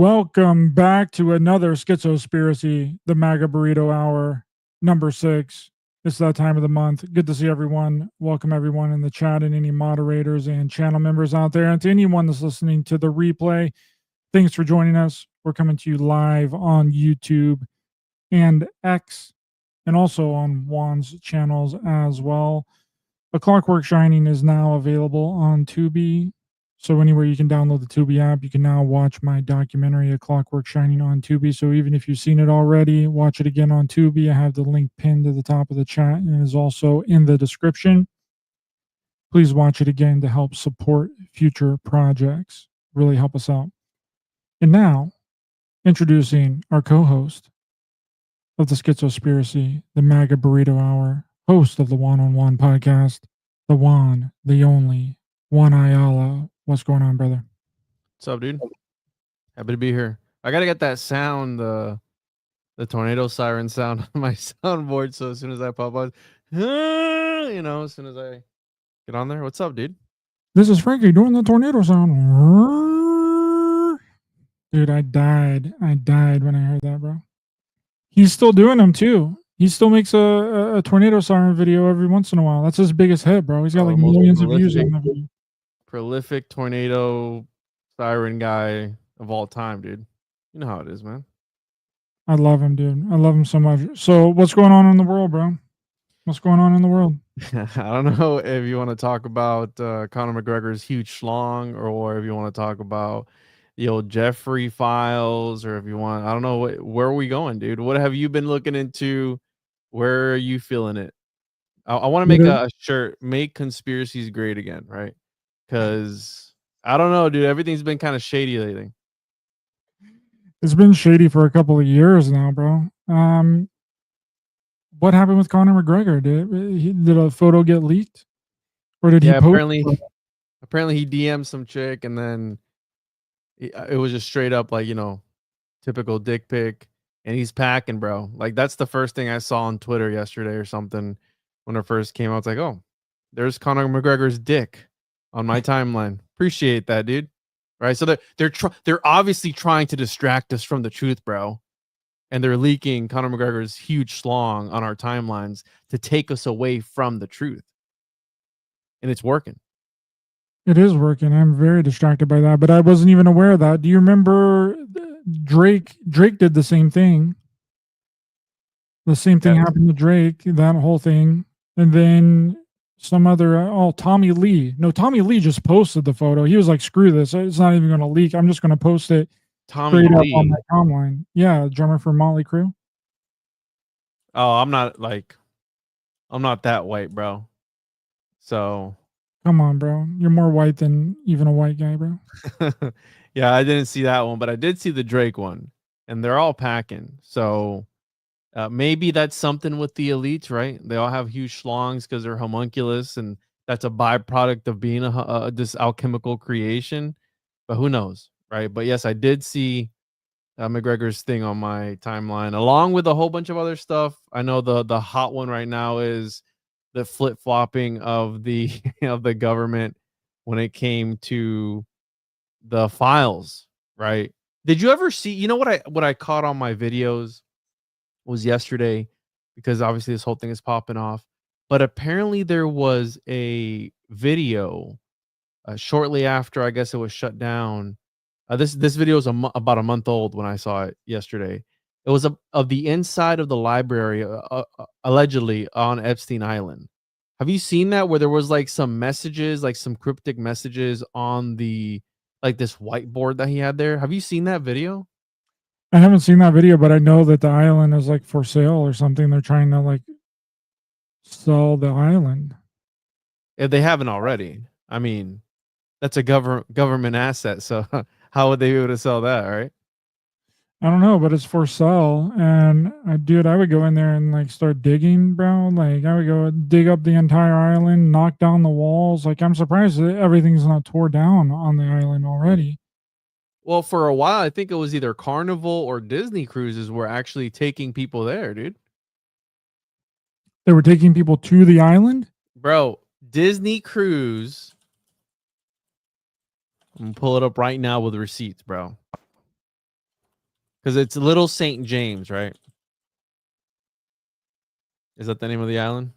Welcome back to another Schizospiracy, the Maga Burrito Hour, number 6. It's that time of the month. Good to see everyone. Welcome everyone in the chat and any moderators and channel members out there. And to anyone that's listening to the replay, thanks for joining us. We're coming to you live on YouTube and X and also on Juan's channels as well. A Clockwork Shining is now available on Tubi. So anywhere you can download the Tubi app, you can now watch my documentary, A Clockwork Shining, on Tubi. So even if you've seen it already, watch it again on Tubi. I have the link pinned to the top of the chat and is also in the description. Please watch it again to help support future projects. Really help us out. And now, introducing our co-host of the Schizospiracy, the Maga Burrito Hour, host of the One-on-One podcast, the one, the only, One Ayala. What's going on, brother? What's up, dude? Happy to be here. I gotta get that sound, the tornado siren sound on my soundboard. So as soon as I pop on, as soon as I get on there, what's up, dude? This is Frankie doing the tornado sound. Dude, I died. I died when I heard that, bro. He's still doing them too. He still makes a tornado siren video every once in a while. That's his biggest hit, bro. He's got like millions of views on that video. Prolific tornado siren guy of all time, dude. You know how it is, man. I love him, dude. I love him so much. So what's going on in the world, bro? What's going on in the world? I don't know if you want to talk about Conor McGregor's huge schlong, or if you want to talk about the old Jeffrey files, or if you want, I don't know, where are we going, dude? What have you been looking into? Where are you feeling it? I want to make a shirt, make conspiracies great again, right? Because I don't know, dude. Everything's been kind of shady lately. It's been shady for a couple of years now, bro. What happened with Conor McGregor? Did a photo get leaked, or did he post? Apparently he DM'd some chick, and then it was just straight up like, typical dick pic, and he's packing, bro. Like, that's the first thing I saw on Twitter yesterday or something when it first came out. It's like, oh, there's Conor McGregor's dick on my timeline. Appreciate that, dude. Right? So they're obviously trying to distract us from the truth, bro. And they're leaking Conor McGregor's huge schlong on our timelines to take us away from the truth. And it's working. It is working. I'm very distracted by that, but I wasn't even aware of that. Do you remember Drake? Drake did the same thing. The same thing happened to Drake, that whole thing. And then some other, Tommy Lee. No, Tommy Lee just posted the photo. He was like, screw this. It's not even going to leak. I'm just going to post it straight up on my timeline. Yeah, drummer for Motley Crue. Oh, I'm not that white, bro. So come on, bro. You're more white than even a white guy, bro. Yeah, I didn't see that one, but I did see the Drake one, and they're all packing. So maybe that's something with the elites, right? They all have huge schlongs because they're homunculus, and that's a byproduct of being this alchemical creation. But who knows, right? But yes, I did see McGregor's thing on my timeline, along with a whole bunch of other stuff. I know the hot one right now is the flip-flopping of the of the government when it came to the files, right? Did you ever see, what I caught on my videos was yesterday, because obviously this whole thing is popping off, but apparently there was a video shortly after, I guess, it was shut down. This video is about a month old when I saw it yesterday. It was of the inside of the library, allegedly on Epstein Island. Have you seen that, where there was like some messages, like some cryptic messages on the, like, this whiteboard that he had there? Have you seen that video? I haven't seen that video, but I know that the island is like for sale or something. They're trying to like sell the island. If they haven't already. I mean, that's a government asset. So how would they be able to sell that, right? I don't know, but it's for sale. And dude, I would go in there and like start digging, bro. Like I would go dig up the entire island, knock down the walls. Like I'm surprised that everything's not tore down on the island already. Well, for a while, I think it was either Carnival or Disney cruises were actually taking people there, dude. They were taking people to the island? Bro, Disney cruise. I'm gonna pull it up right now with receipts, bro. because it's Little St. James, right? Is that the name of the island?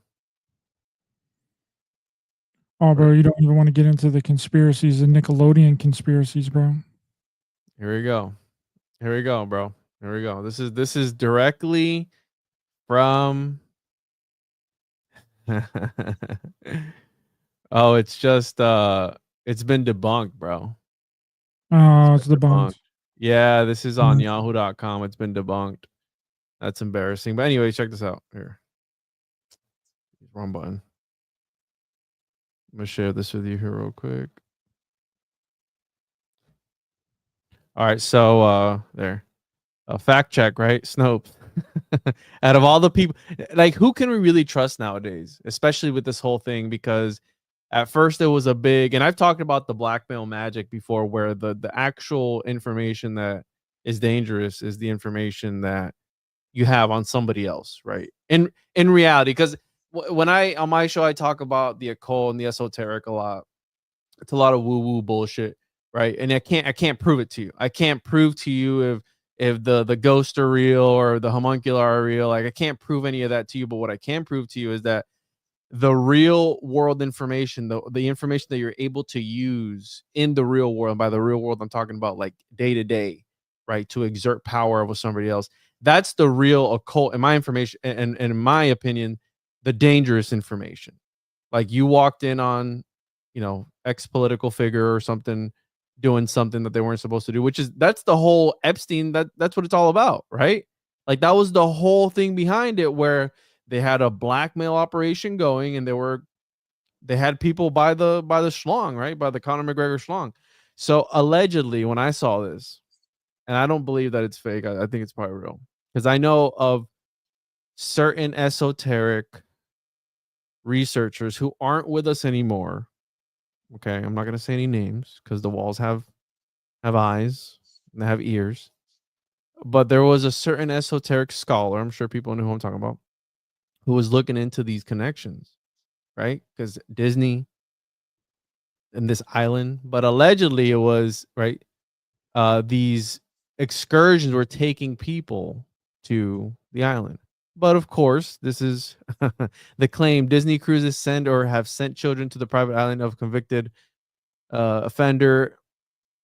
Oh, bro, you don't even want to get into the conspiracies, the Nickelodeon conspiracies, bro. Here we go. Here we go, bro. Here we go. This is directly from Oh, it's just it's been debunked, bro. Oh, it's Been debunked. Yeah, this is on Mm. yahoo.com. It's been debunked. That's embarrassing. But anyway, check this out. Here. Wrong button. I'm gonna share this with you here real quick. All right, so there. A fact check, right? Snopes. Out of all the people, like, who can we really trust nowadays, especially with this whole thing? Because at first it was a big, and I've talked about the blackmail magic before, where the actual information that is dangerous is the information that you have on somebody else, right? In reality, because when I on my show I talk about the occult and the esoteric a lot. It's a lot of woo woo bullshit, right? And I can't prove it to you. I can't prove to you if the ghosts are real or the homuncular are real. Like, I can't prove any of that to you. But what I can prove to you is that the real world information, the information that you're able to use in the real world, by the real world I'm talking about like day to day, right, to exert power over somebody else. That's the real occult, in my information, and in my opinion, the dangerous information. Like, you walked in on, ex political figure or something doing something that they weren't supposed to do, which is, that's the whole Epstein, that's what it's all about, right? Like, that was the whole thing behind it, where they had a blackmail operation going, and they had people by the schlong, right? By the Conor McGregor schlong. So allegedly, when I saw this, and I don't believe that it's fake, I think it's probably real, because I know of certain esoteric researchers who aren't with us anymore. Okay, I'm not going to say any names because the walls have eyes and they have ears. But there was a certain esoteric scholar, I'm sure people know who I'm talking about, who was looking into these connections, right? Because Disney and this island, but allegedly it was, right, these excursions were taking people to the island. But of course, this is the claim: Disney cruises send or have sent children to the private island of convicted offender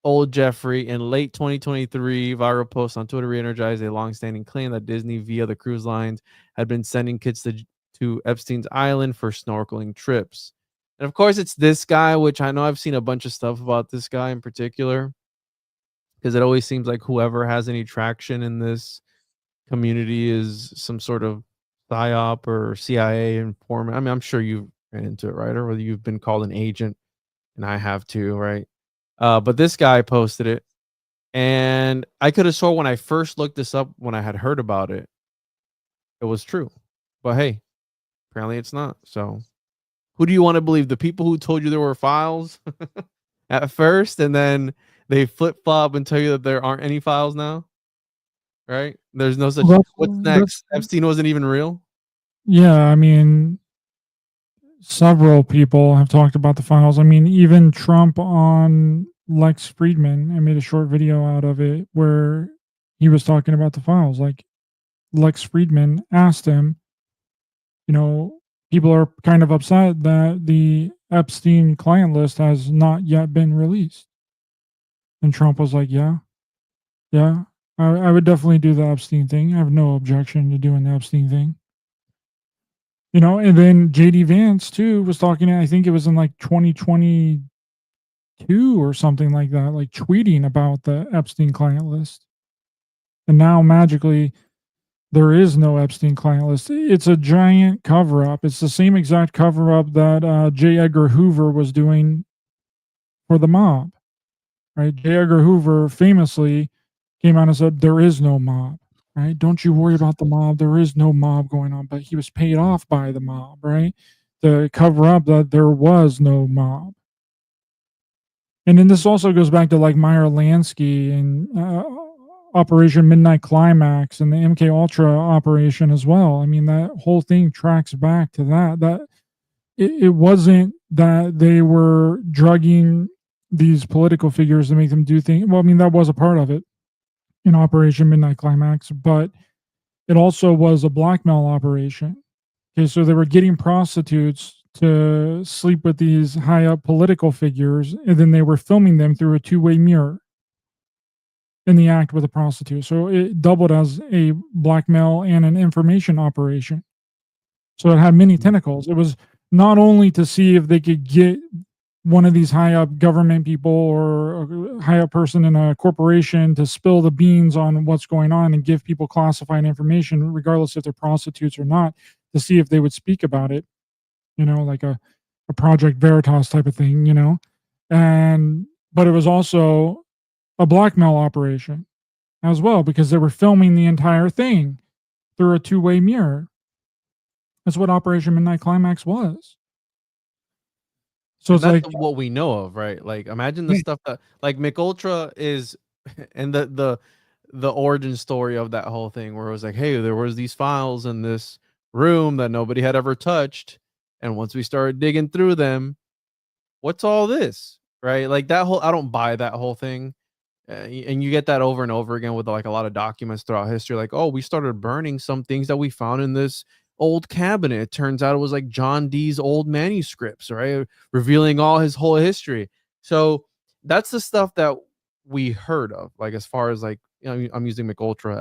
Old Jeffrey. In late 2023, viral posts on Twitter re-energized a long-standing claim that Disney, via the cruise lines, had been sending kids to Epstein's Island for snorkeling trips. And of course, it's this guy, which I know I've seen a bunch of stuff about this guy in particular, because it always seems like whoever has any traction in this community is some sort of PSYOP or CIA informant. I mean, I'm sure you've ran into it, right? Or whether you've been called an agent, and I have too, right? But this guy posted it, and I could have swore when I first looked this up, when I had heard about it, it was true. But hey, apparently it's not. So who do you want to believe? The people who told you there were files at first, and then they flip flop and tell you that there aren't any files now, right? There's no such. Well, What's next? Epstein wasn't even real. Yeah, I mean, several people have talked about the files. I mean, even Trump on Lex Friedman, I made a short video out of it where he was talking about the files. Like, Lex Friedman asked him, people are kind of upset that the Epstein client list has not yet been released. And Trump was like, yeah, I would definitely do the Epstein thing. I have no objection to doing the Epstein thing. And then JD Vance too was talking, I think it was in like 2022 or something like that, like tweeting about the Epstein client list. And now magically there is no Epstein client list. It's a giant cover up. It's the same exact cover up that J. Edgar Hoover was doing for the mob, right? J. Edgar Hoover famously came out and said, there is no mob. Right? Don't you worry about the mob. There is no mob going on, but he was paid off by the mob, right? To cover up that there was no mob. And then this also goes back to like Meyer Lansky and Operation Midnight Climax and the MK Ultra operation as well. I mean, that whole thing tracks back to that it wasn't that they were drugging these political figures to make them do things. Well, I mean, that was a part of it. in Operation Midnight Climax, but it also was a blackmail operation. Okay, so they were getting prostitutes to sleep with these high up political figures, and then they were filming them through a two-way mirror in the act with a prostitute. So it doubled as a blackmail and an information operation. So it had many tentacles. It was not only to see if they could get one of these high up government people or a high up person in a corporation to spill the beans on what's going on and give people classified information, regardless if they're prostitutes or not, to see if they would speak about it, like a Project Veritas type of thing. But it was also a blackmail operation as well, because they were filming the entire thing through a two-way mirror. That's what Operation Midnight Climax was. So And it's that's like, what we know of, right? Like, imagine the yeah, stuff that like McUltra is, and the origin story of that whole thing, where it was like, hey, there was these files in this room that nobody had ever touched, and once we started digging through them, what's all this, right? Like that whole, I don't buy that whole thing. And you get that over and over again with like a lot of documents throughout history, like, oh, we started burning some things that we found in this old cabinet. It turns out it was like John Dee's old manuscripts, right, revealing all his whole history. So that's the stuff that we heard of, like, as far as like, I'm using McUltra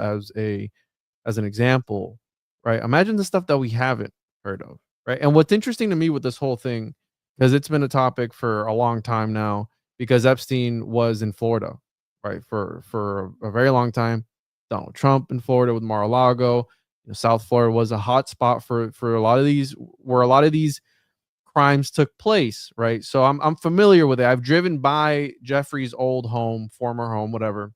as an example, right? Imagine the stuff that we haven't heard of, right? And what's interesting to me with this whole thing, because it's been a topic for a long time now, because Epstein was in Florida, right, for a very long time. Donald Trump in Florida with Mar-a-Lago. South Florida was a hot spot for a lot of these, where a lot of these crimes took place, right? So I'm familiar with it. I've driven by Jeffrey's old home, former home, whatever.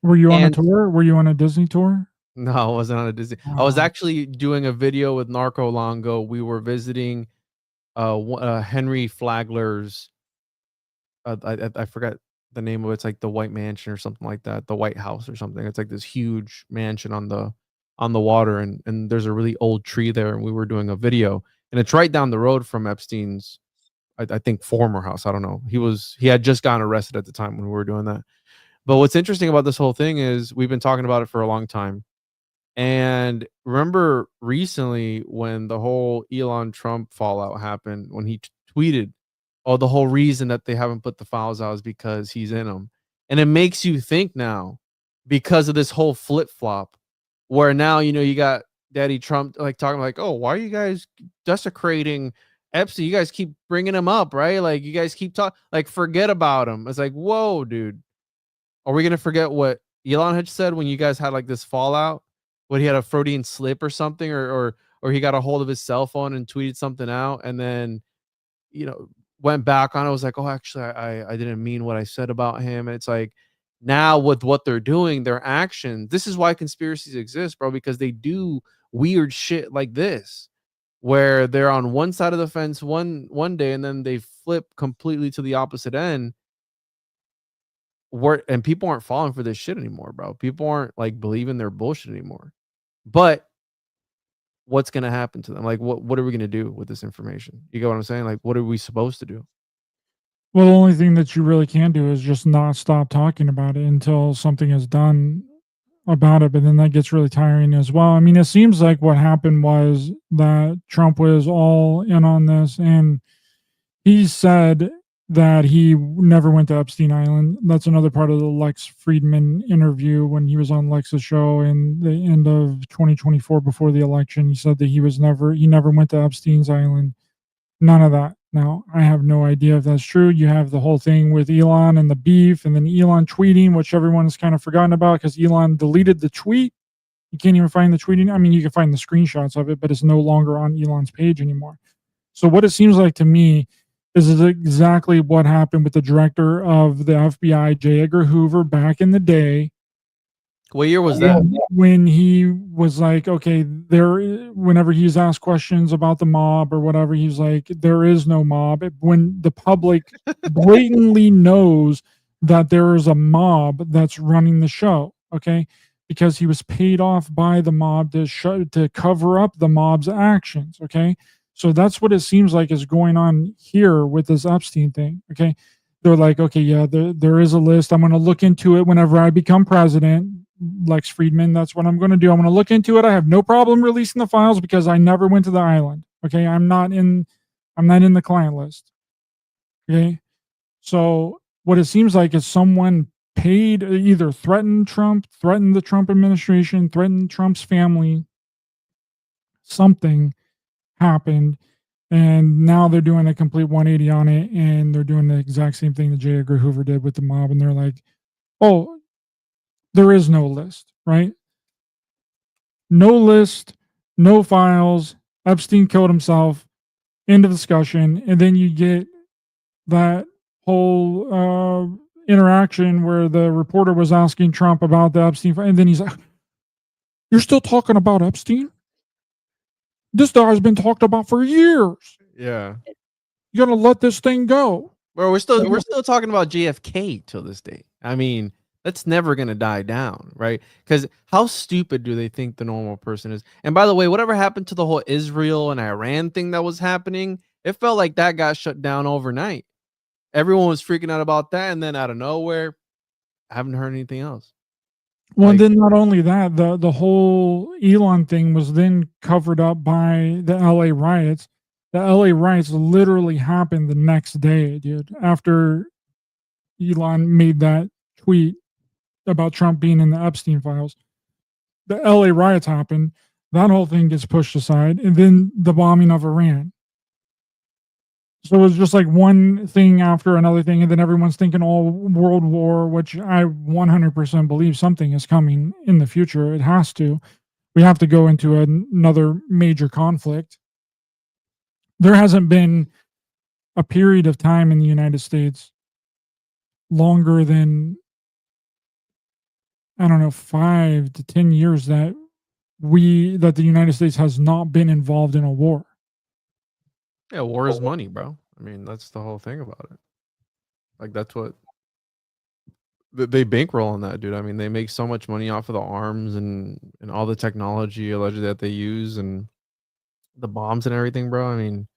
were you on a And tour? Were you on a Disney tour? no, I wasn't on a Disney. I was Wow. actually doing a video with Narco Longo. We were visiting Henry Flagler's, I forgot the name of it. It's like the White Mansion or something like that, the White House or something. It's like this huge mansion on the water, and there's a really old tree there, and we were doing a video, and it's right down the road from Epstein's, I think, former house. I don't know. He had just gotten arrested at the time when we were doing that. But what's interesting about this whole thing is we've been talking about it for a long time. And remember recently when the whole Elon Trump fallout happened, when he tweeted, oh, the whole reason that they haven't put the files out is because he's in them. And it makes you think now, because of this whole flip flop, where now, you got Daddy Trump like talking like, oh, why are you guys desecrating Epstein? You guys keep bringing him up, right? Like, you guys keep talking, like, forget about him. It's like, whoa, dude. Are we going to forget what Elon had said when you guys had like this fallout? When he had a Freudian slip or something, or he got a hold of his cell phone and tweeted something out, and then, went back on it, was like, oh, actually, I didn't mean what I said about him. And it's like, now with what they're doing, their actions, this is why conspiracies exist, bro, because they do weird shit like this, where they're on one side of the fence one day, and then they flip completely to the opposite end, and people aren't falling for this shit anymore, bro. People aren't like believing their bullshit anymore. But what's gonna happen to them? Like, what are we gonna do with this information? You get what I'm saying? Like, what are we supposed to do? Well, the only thing that you really can do is just not stop talking about it until something is done about it, but then that gets really tiring as well. I mean, it seems like what happened was that Trump was all in on this, and he said that he never went to Epstein Island. That's another part of the Lex Friedman interview when he was on Lex's show in the end of 2024 before the election. He said that he never went to Epstein's Island. None of that. Now, I have no idea if that's true. You have the whole thing with Elon and the beef, and then Elon tweeting, which everyone has kind of forgotten about because Elon deleted the tweet. You can't even find the tweeting. I mean, you can find the screenshots of it, but it's no longer on Elon's page anymore. So, what it seems like to me is exactly what happened with the director of the FBI, J. Edgar Hoover, back in the day. What year was that? When he was like, okay, whenever he's asked questions about the mob or whatever, he's like, there is no mob. When the public blatantly knows that there is a mob that's running the show, okay, because he was paid off by the mob to cover up the mob's actions, okay. So that's what it seems like is going on here with this Epstein thing, okay. they're like, okay, yeah, there is a list. I'm going to look into it whenever I become president. Lex Friedman, that's what I'm going to do. I'm going to look into it. I have no problem releasing the files because I never went to the island. Okay, I'm not in the client list. Okay, so what it seems like is someone paid, either threatened Trump, threatened the Trump administration, threatened Trump's family. Something happened, and now they're doing a complete 180 on it, and they're doing the exact same thing that J. Edgar Hoover did with the mob. And they're like, oh, there is no list, right? No list, no files. Epstein killed himself. End of discussion. And then you get that whole interaction where the reporter was asking Trump about the Epstein, and then he's like, "You're still talking about Epstein? This guy's been talked about for years. Yeah. You gotta let this thing go." Bro, we're still talking about JFK till this day. I mean, that's never gonna die down, right? Because how stupid do they think the normal person is? And by the way, whatever happened to the whole Israel and Iran thing that was happening, it felt like that got shut down overnight. Everyone was freaking out about that, and then out of nowhere, I haven't heard anything else. Well, like, then not only that, the whole Elon thing was then covered up by the LA riots. The LA riots literally happened the next day, dude, after Elon made that tweet about Trump being in the Epstein files. The LA riots happened. That whole thing gets pushed aside, and then the bombing of Iran. So it was just like one thing after another thing, and then everyone's thinking, oh, world war, which I 100% believe something is coming in the future. It has to. We have to go into another major conflict. There hasn't been a period of time in the United States longer than, I don't know, 5 to 10 years that the United States has not been involved in a war. Yeah, war is money, bro. I mean, that's the whole thing about it. Like, that's what they bankroll on that, dude. I mean, they make so much money off of the arms and all the technology allegedly that they use and the bombs and everything, bro. I mean,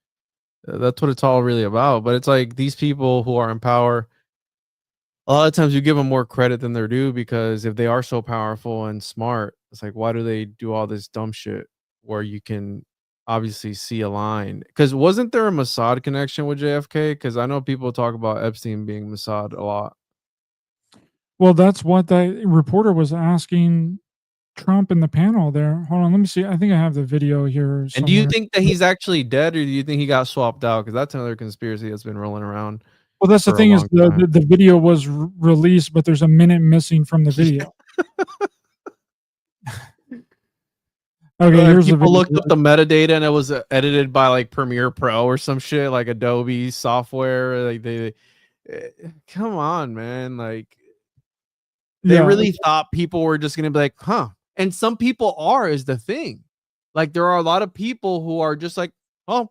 that's what it's all really about. But it's like these people who are in power, a lot of times you give them more credit than they're due, because if they are so powerful and smart, it's like, why do they do all this dumb shit where you can obviously see a line? Because wasn't there a Mossad connection with JFK? Because I know people talk about Epstein being Mossad a lot. Well, that's what that reporter was asking Trump in the panel there. Hold on, let me see. I think I have the video here somewhere. And do you think that he's actually dead, or do you think he got swapped out? Because that's another conspiracy that's been rolling around. Well, that's the thing, is the video was released, but there's a minute missing from the video. Okay, here's the video. People looked up the metadata, and it was edited by like Premiere Pro or some shit, like Adobe software. Like they come on, man. Like they really thought people were just gonna be like, huh? And some people are, is the thing. Like there are a lot of people who are just like, oh,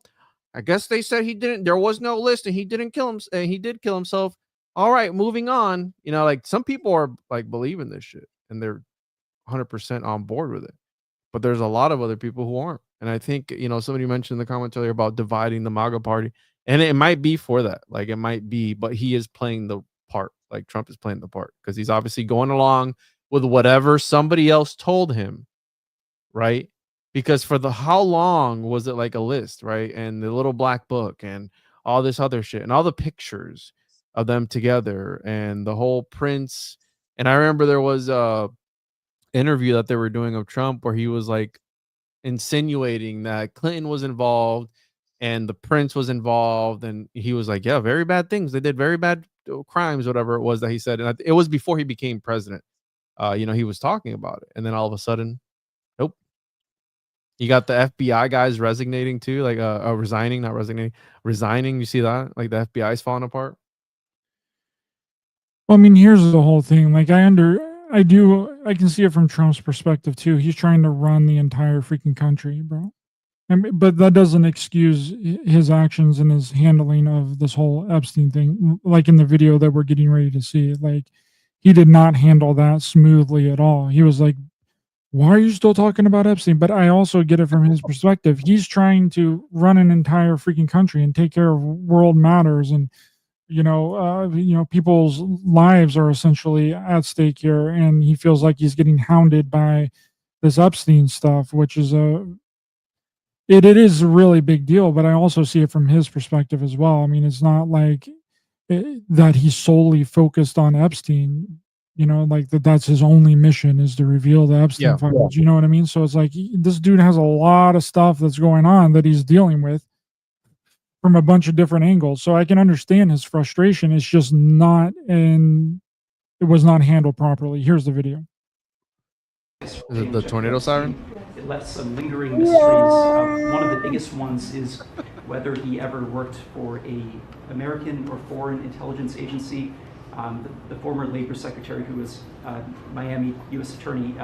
I guess they said he didn't. There was no list, and he didn't kill him. And he did kill himself. All right, moving on. You know, like some people are like believing this shit, and they're 100% on board with it. But there's a lot of other people who aren't. And I think, you know, somebody mentioned in the comments earlier about dividing the MAGA party, and it might be for that. Like it might be, but he is playing the part. Like Trump is playing the part because he's obviously going along with whatever somebody else told him, right? Because for how long was it like a list, right? And the little black book and all this other shit and all the pictures of them together and the whole Prince. And I remember there was a interview that they were doing of Trump where he was like insinuating that Clinton was involved and the Prince was involved, and he was like, yeah, very bad things. They did very bad crimes, whatever it was that he said. And it was before he became president. You know, he was talking about it, and then all of a sudden, nope. You got the FBI guys resignating too, like resigning, not resignating, resigning. You see that? Like the FBI is falling apart. Well, I mean, here's the whole thing. Like I can see it from Trump's perspective too. He's trying to run the entire freaking country, bro. But that doesn't excuse his actions and his handling of this whole Epstein thing. Like in the video that we're getting ready to see, like he did not handle that smoothly at all. He was like, why are you still talking about Epstein? But I also get it from his perspective. He's trying to run an entire freaking country and take care of world matters and people's lives are essentially at stake here, and he feels like he's getting hounded by this Epstein stuff, which is it is a really big deal. But I also see it from his perspective as well. I mean, it's not like that he's solely focused on Epstein. Like that's his only mission is to reveal the Epstein files. You know what I mean? So it's like this dude has a lot of stuff that's going on that he's dealing with from a bunch of different angles. So I can understand his frustration. It's just not it was not handled properly. Here's the video. Is it the tornado siren? It left some lingering mysteries. One of the biggest ones is whether he ever worked for a American or foreign intelligence agency. The former labor secretary, who was Miami U.S. Attorney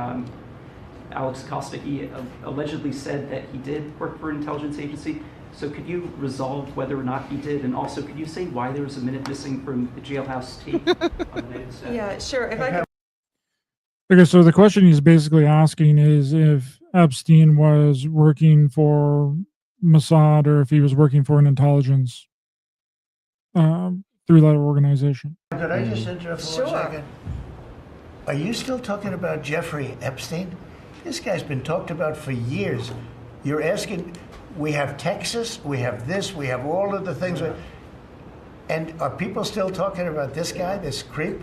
Alex Costa, he allegedly said that he did work for an intelligence agency. So could you resolve whether or not he did? And also, could you say why there was a minute missing from the jailhouse tape on the night of the set? Yeah, sure. If I could. Okay, so the question he's basically asking is if Epstein was working for Mossad or if he was working for an intelligence three-letter organization. Could I just interrupt for 1 second? Are you still talking about Jeffrey Epstein? This guy's been talked about for years. You're asking, we have Texas, we have this, we have all of the things. And are people still talking about this guy, this creep?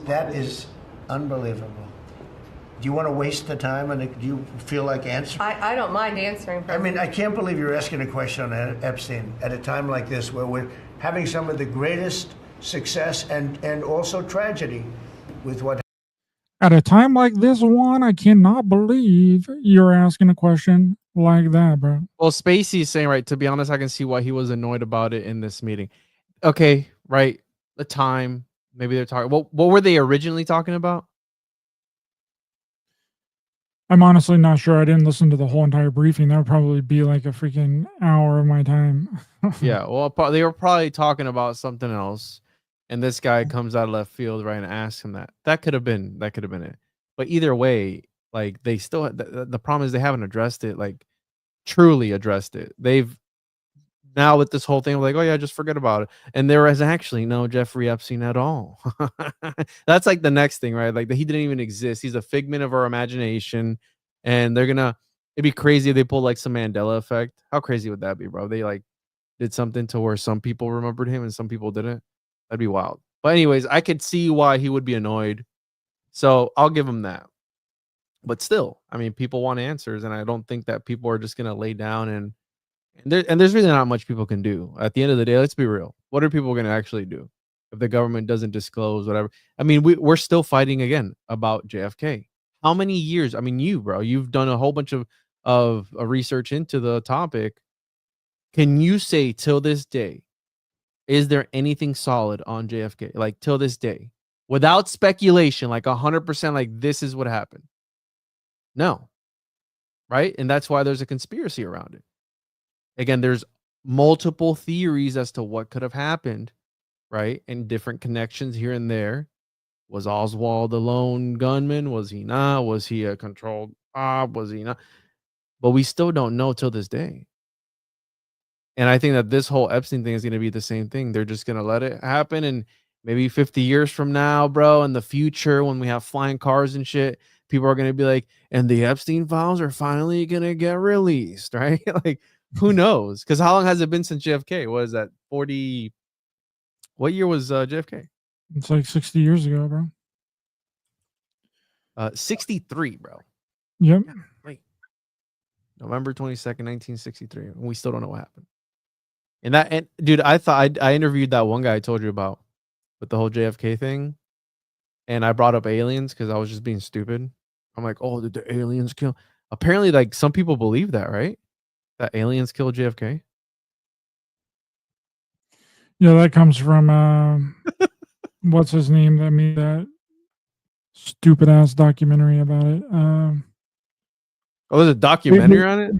That is unbelievable. Do you want to waste the time, and do you feel like answering? I don't mind answering. I mean, I can't believe you're asking a question on Epstein at a time like this where we're having some of the greatest success and also tragedy with what. At a time like this one, I cannot believe you're asking a question like that, bro. Well, Spacey's saying, right, to be honest, I can see why he was annoyed about it in this meeting. Okay, right, the time, maybe they're talking, what were they originally talking about? I'm honestly not sure. I didn't listen to the whole entire briefing. That would probably be like a freaking hour of my time. Yeah, well, they were probably talking about something else, and this guy comes out of left field, right, and asks him that. That could have been it. But either way, like, they still, the problem is they haven't addressed it, like, truly addressed it. They've now with this whole thing, like, oh yeah, just forget about it. And there was actually no Jeffrey Epstein at all. That's like the next thing, right? Like he didn't even exist. He's a figment of our imagination. And it'd be crazy if they pulled like some Mandela effect. How crazy would that be, bro? They like did something to where some people remembered him and some people didn't. That'd be wild. But anyways, I could see why he would be annoyed. So I'll give him that. But still, I mean, people want answers, and I don't think that people are just gonna lay down and there's really not much people can do. At the end of the day, let's be real. What are people going to actually do if the government doesn't disclose whatever? I mean, we're still fighting again about JFK. How many years? I mean, you've done a whole bunch of research into the topic. Can you say till this day, is there anything solid on JFK? Like till this day, without speculation, like 100%, like this is what happened? No. Right? And that's why there's a conspiracy around it. Again, there's multiple theories as to what could have happened, right? And different connections here and there. Was Oswald the lone gunman? Was he not? Was he a controlled op? Was he not? But we still don't know till this day. And I think that this whole Epstein thing is going to be the same thing. They're just going to let it happen. And maybe 50 years from now, bro, in the future, when we have flying cars and shit, people are going to be like, and the Epstein files are finally going to get released, right? Like, who knows? Because how long has it been since JFK? What is that? 40? What year was JFK? It's like 60 years ago, bro. 63, bro. Yep. Yeah, right. November 22nd, 1963. And we still don't know what happened. And dude, I thought I interviewed that one guy I told you about with the whole JFK thing. And I brought up aliens because I was just being stupid. I'm like, oh, did the aliens kill? Apparently, like some people believe that, right? That aliens killed JFK. Yeah, that comes from what's his name that made that stupid ass documentary about it. Oh, there's a documentary on it?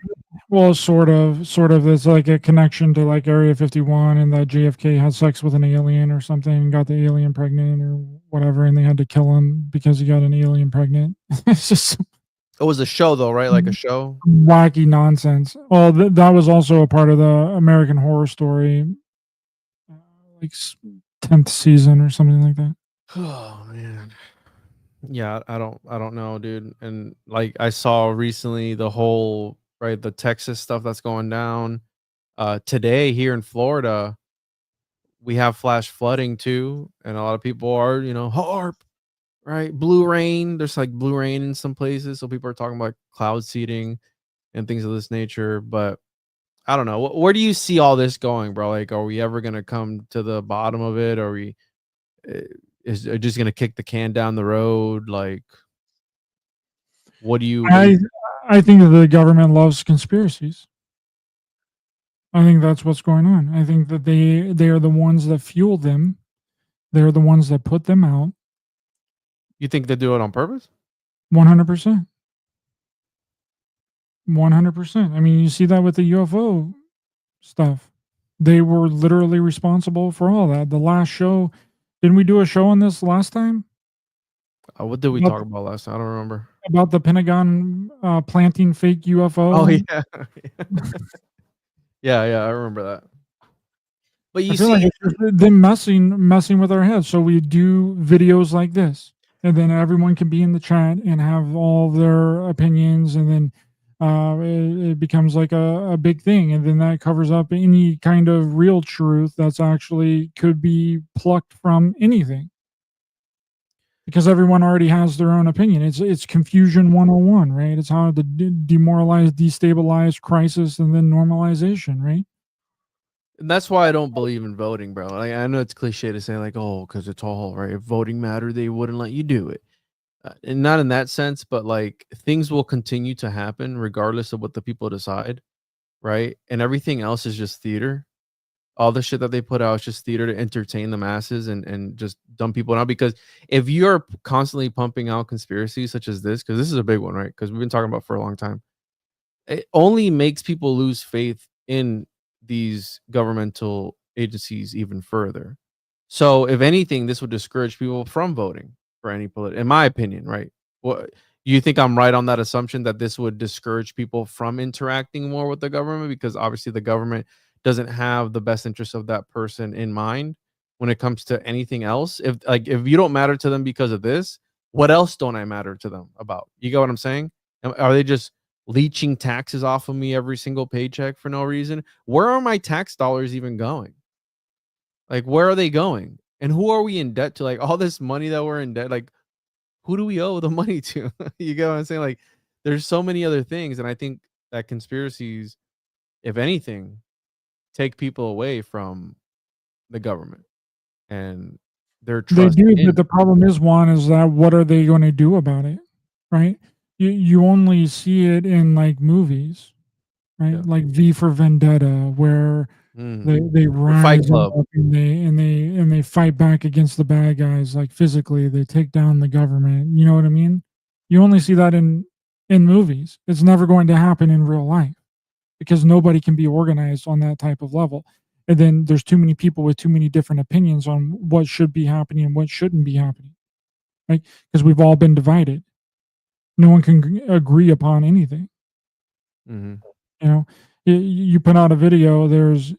Well, sort of. There's like a connection to like Area 51 and that JFK had sex with an alien or something and got the alien pregnant or whatever, and they had to kill him because he got an alien pregnant. It's just. It was a show though, right? Like a show? Wacky nonsense. Well, that was also a part of the American Horror Story, like 10th season or something like that. Oh man. Yeah, I don't know, dude. And like I saw recently the whole the Texas stuff that's going down. Today here in Florida, we have flash flooding too, and a lot of people are, HARP, right? Blue rain. There's like blue rain in some places, so people are talking about cloud seeding and things of this nature. But I don't know. Where do you see all this going, bro? Like, are we ever gonna come to the bottom of it? Are we is are just gonna kick the can down the road? Like, what do you? I think that the government loves conspiracies. I think that's what's going on. I think that they are the ones that fuel them. They're the ones that put them out. You think they do it on purpose? 100%. 100%. I mean, you see that with the UFO stuff. They were literally responsible for all that. The last show, didn't we do a show on this last time? What did we talk about last time? I don't remember. About the Pentagon planting fake UFO. Oh yeah, yeah, I remember that. But you I feel see, like it's just them messing with our heads. So we do videos like this, and then everyone can be in the chat and have all their opinions, and then it becomes like a big thing, and then that covers up any kind of real truth that's actually could be plucked from anything, because everyone already has their own opinion. It's confusion 101, right? It's how to demoralize, destabilize, crisis, and then normalization, right? and that's why I don't believe in voting, bro. Like, I know it's cliche to say like, oh, because it's all right. If voting mattered, they wouldn't let you do it. And not in that sense, but like things will continue to happen regardless of what the people decide, right? And everything else is just theater. All the shit that they put out is just theater to entertain the masses and just dumb people out. Because if you're constantly pumping out conspiracies such as this, because this is a big one, right? Because we've been talking about for a long time, it only makes people lose faith in these governmental agencies even further. So if anything, this would discourage people from voting for any in my opinion, right? What you think I'm right on that assumption that this would discourage people from interacting more with the government, because obviously the government doesn't have the best interest of that person in mind when it comes to anything else. If you don't matter to them because of this, what else don't I matter to them about? You get what I'm saying? Are they just leeching taxes off of me every single paycheck for no reason? Where are my tax dollars even going? Like, where are they going? And who are we in debt to? Like, all this money that we're in debt, like, who do we owe the money to? You get what I'm saying? Like, there's so many other things. And I think that conspiracies, if anything, take people away from the government and their They trust do, in. but the problem is, Juan, is that what are they going to do about it, right? You only see it in like movies, right? Yeah. Like V for Vendetta, where they Fight rise Club. up and they fight back against the bad guys, like physically. They take down the government. You know what I mean? You only see that in movies. It's never going to happen in real life, because nobody can be organized on that type of level. And then there's too many people with too many different opinions on what should be happening and what shouldn't be happening, right? Because we've all been divided. No one can agree upon anything. Mm-hmm. You know, you put out a video, there's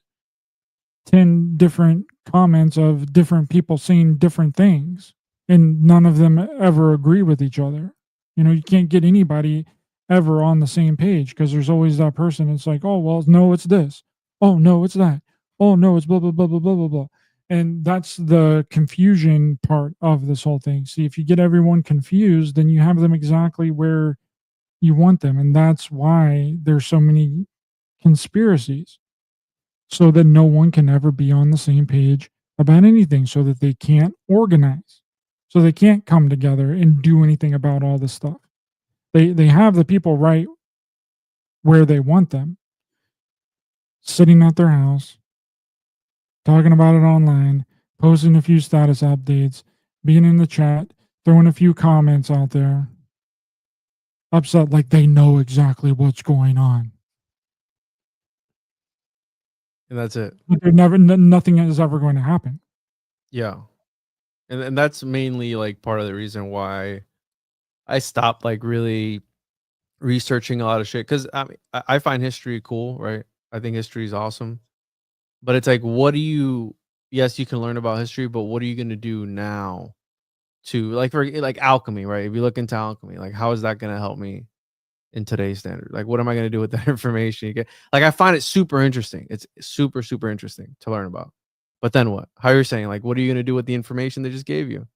10 different comments of different people saying different things, and none of them ever agree with each other. You know, you can't get anybody ever on the same page, because there's always that person. It's like, oh, well, no, it's this. Oh, no, it's that. Oh, no, it's blah, blah, blah, blah, blah, blah, blah. And that's the confusion part of this whole thing. See, if you get everyone confused, then you have them exactly where you want them. And that's why there's so many conspiracies, so that no one can ever be on the same page about anything, so that they can't organize, so they can't come together and do anything about all this stuff. They have the people right where they want them, sitting at their house, talking about it online, posting a few status updates, being in the chat, throwing a few comments out there, upset like they know exactly what's going on. And that's it. But nothing is ever going to happen. Yeah. And that's mainly like part of the reason why I stopped like really researching a lot of shit. Because I find history cool, right? I think history is awesome. But it's like, what do you yes, you can learn about history, but what are you going to do now to like alchemy, right? If you look into alchemy, like how is that going to help me in today's standard? Like what am I going to do with that information you get? Like I find it super interesting. It's super super interesting to learn about. But then what? How you're saying, like what are you going to do with the information they just gave you?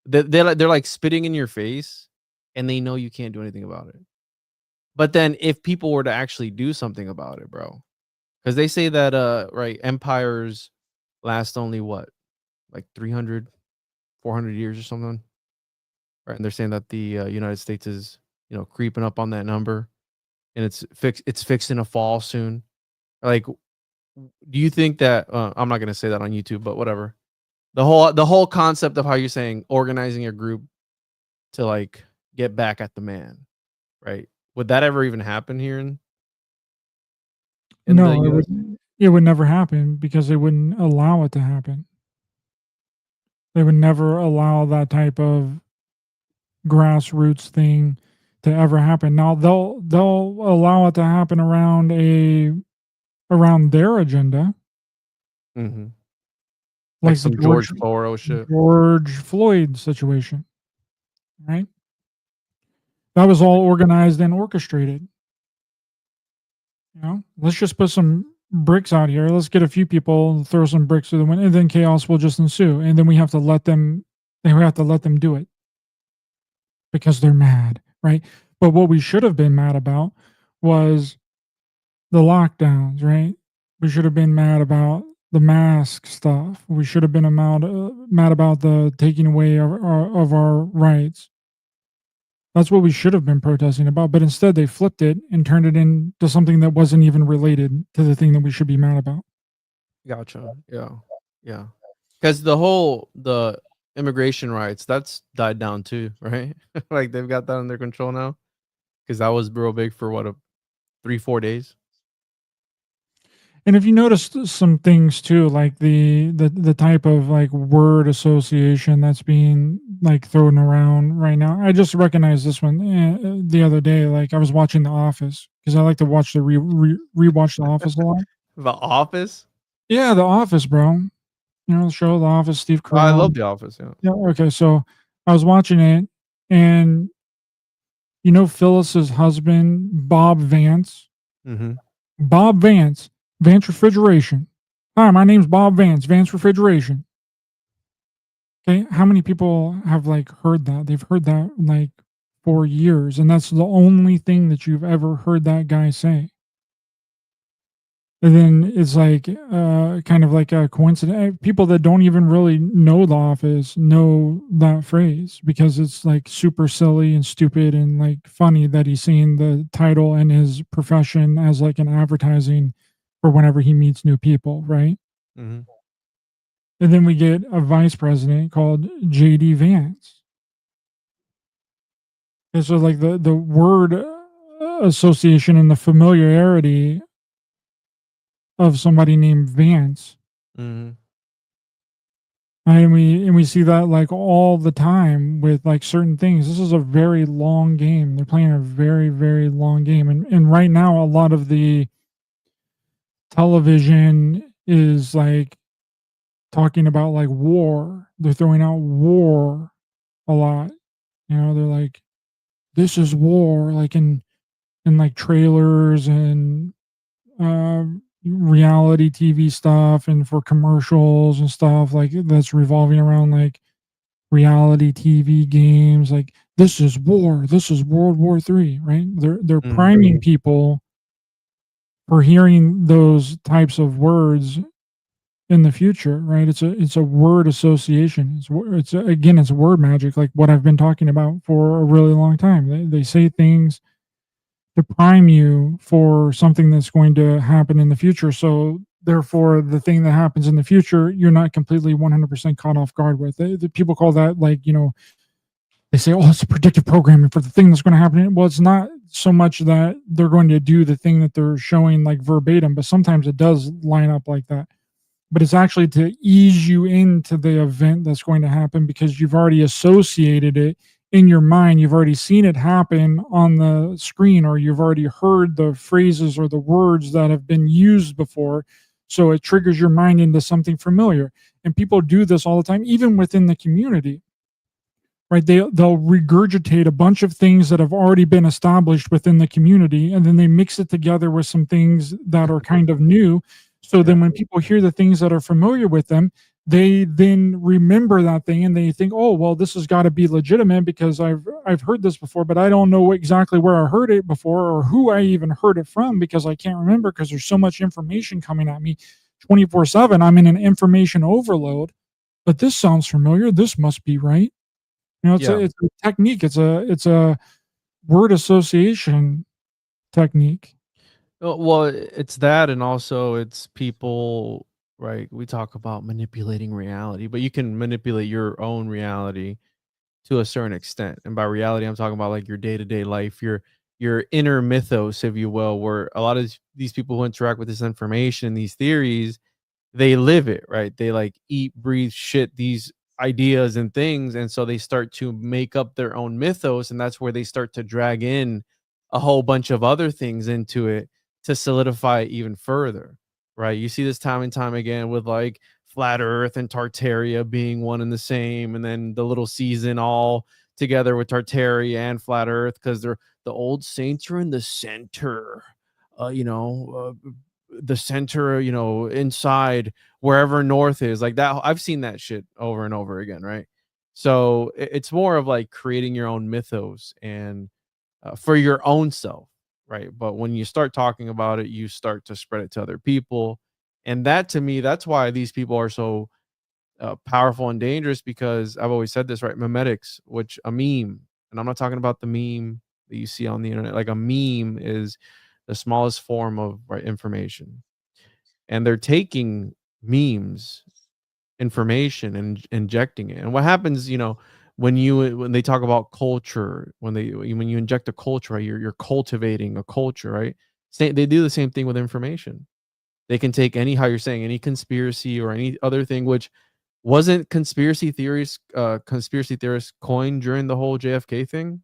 They're like spitting in your face and they know you can't do anything about it. But then if people were to actually do something about it, bro, because they say that right, empires last only what, like 300, 400 years or something, right? And they're saying that the United States is, creeping up on that number, and it's fixing to fall soon. Like, do you think that I'm not gonna say that on YouTube, but whatever. The whole concept of how you're saying organizing a group to like get back at the man, right? Would that ever even happen here in the No, US? it would never happen because they wouldn't allow it to happen. They would never allow that type of grassroots thing to ever happen. Now they'll allow it to happen around their agenda, Mm-hmm. Like like the some George Soros shit. George Floyd situation, right? That was all organized and orchestrated. Let's just put some bricks out here. Let's get a few people, throw some bricks through the window, and then chaos will just ensue. And then we have to let them. Then we have to let them do it because they're mad, right? But what we should have been mad about was the lockdowns, right? We should have been mad about the mask stuff. We should have been mad about the taking away of our rights. That's what we should have been protesting about, but instead they flipped it and turned it into something that wasn't even related to the thing that we should be mad about. Gotcha. Yeah. Yeah. Because the immigration rights, that's died down too, right? Like they've got that under control now. Because that was real big for what, 3-4 days. And if you noticed some things too, like the type of like word association that's being like thrown around right now, I just recognized this one the other day. Like I was watching The Office because I like to watch rewatch The Office a lot. The Office? Yeah, The Office, bro. The show The Office, Steve Oh, I Carell. love The Office. Yeah. Yeah. Okay. So I was watching it, and Phyllis's husband, Bob Vance. Mm-hmm. Bob Vance, Vance Refrigeration. Hi, my name's Bob Vance, Vance Refrigeration. Okay, how many people have like heard that? They've heard that like for years, and that's the only thing that you've ever heard that guy say. And then it's like kind of like a coincidence. People that don't even really know The Office know that phrase because it's like super silly and stupid and like funny that he's saying the title and his profession as like an advertising for whenever he meets new people, right? Mm-hmm. And then we get a vice president called JD Vance. And so like the word association and the familiarity of somebody named Vance. Mm-hmm. And we see that like all the time with like certain things. This is a very long game. They're playing a very, very long game. And right now a lot of the television is like talking about like war. They're throwing out war a lot. They're like, this is war, like in like trailers and reality TV stuff and for commercials and stuff like that's revolving around like reality TV games. Like this is war. This is World War III, right? They're priming people for hearing those types of words in the future, right? It's a word association. It's word magic, like what I've been talking about for a really long time. They say things to prime you for something that's going to happen in the future. So therefore, the thing that happens in the future, you're not completely 100% caught off guard with. The people call that like, they say, oh, it's a predictive programming for the thing that's going to happen. Well, it's not so much that they're going to do the thing that they're showing like verbatim, but sometimes it does line up like that. But it's actually to ease you into the event that's going to happen because you've already associated it in your mind. You've already seen it happen on the screen, or you've already heard the phrases or the words that have been used before. So it triggers your mind into something familiar. And people do this all the time, even within the community, right? They'll regurgitate a bunch of things that have already been established within the community, and then they mix it together with some things that are kind of new. So then when people hear the things that are familiar with them, they then remember that thing and they think, oh, well, this has got to be legitimate because I've heard this before, but I don't know exactly where I heard it before or who I even heard it from because I can't remember because there's so much information coming at me 24/7. I'm in an information overload, but this sounds familiar. This must be right. You know, it's a technique. It's a word association technique. Well, it's that, and also it's people, right? We talk about manipulating reality, but you can manipulate your own reality to a certain extent. And by reality, I'm talking about like your day-to-day life, your inner mythos, if you will, where a lot of these people who interact with this information, these theories, they live it, right? They like eat, breathe, shit these ideas and things, and so they start to make up their own mythos, and that's where they start to drag in a whole bunch of other things into it to solidify it even further, right? You see this time and time again with like flat earth and Tartaria being one and the same, and then the little season all together with Tartaria and flat earth because they're the old saints are in the center, the center, inside wherever north is like that. I've seen that shit over and over again, right? So it's more of like creating your own mythos and for your own self, right? But when you start talking about it, you start to spread it to other people, and that to me, that's why these people are so powerful and dangerous, because I've always said this, right? Memetics, which a meme, and I'm not talking about the meme that you see on the internet. Like a meme is the smallest form of right information, and they're taking memes information and injecting it. And what happens, when they talk about culture, when you inject a culture, right, you're cultivating a culture, right? They do the same thing with information. They can take how you're saying, any conspiracy or any other thing, which wasn't conspiracy theorists coined during the whole JFK thing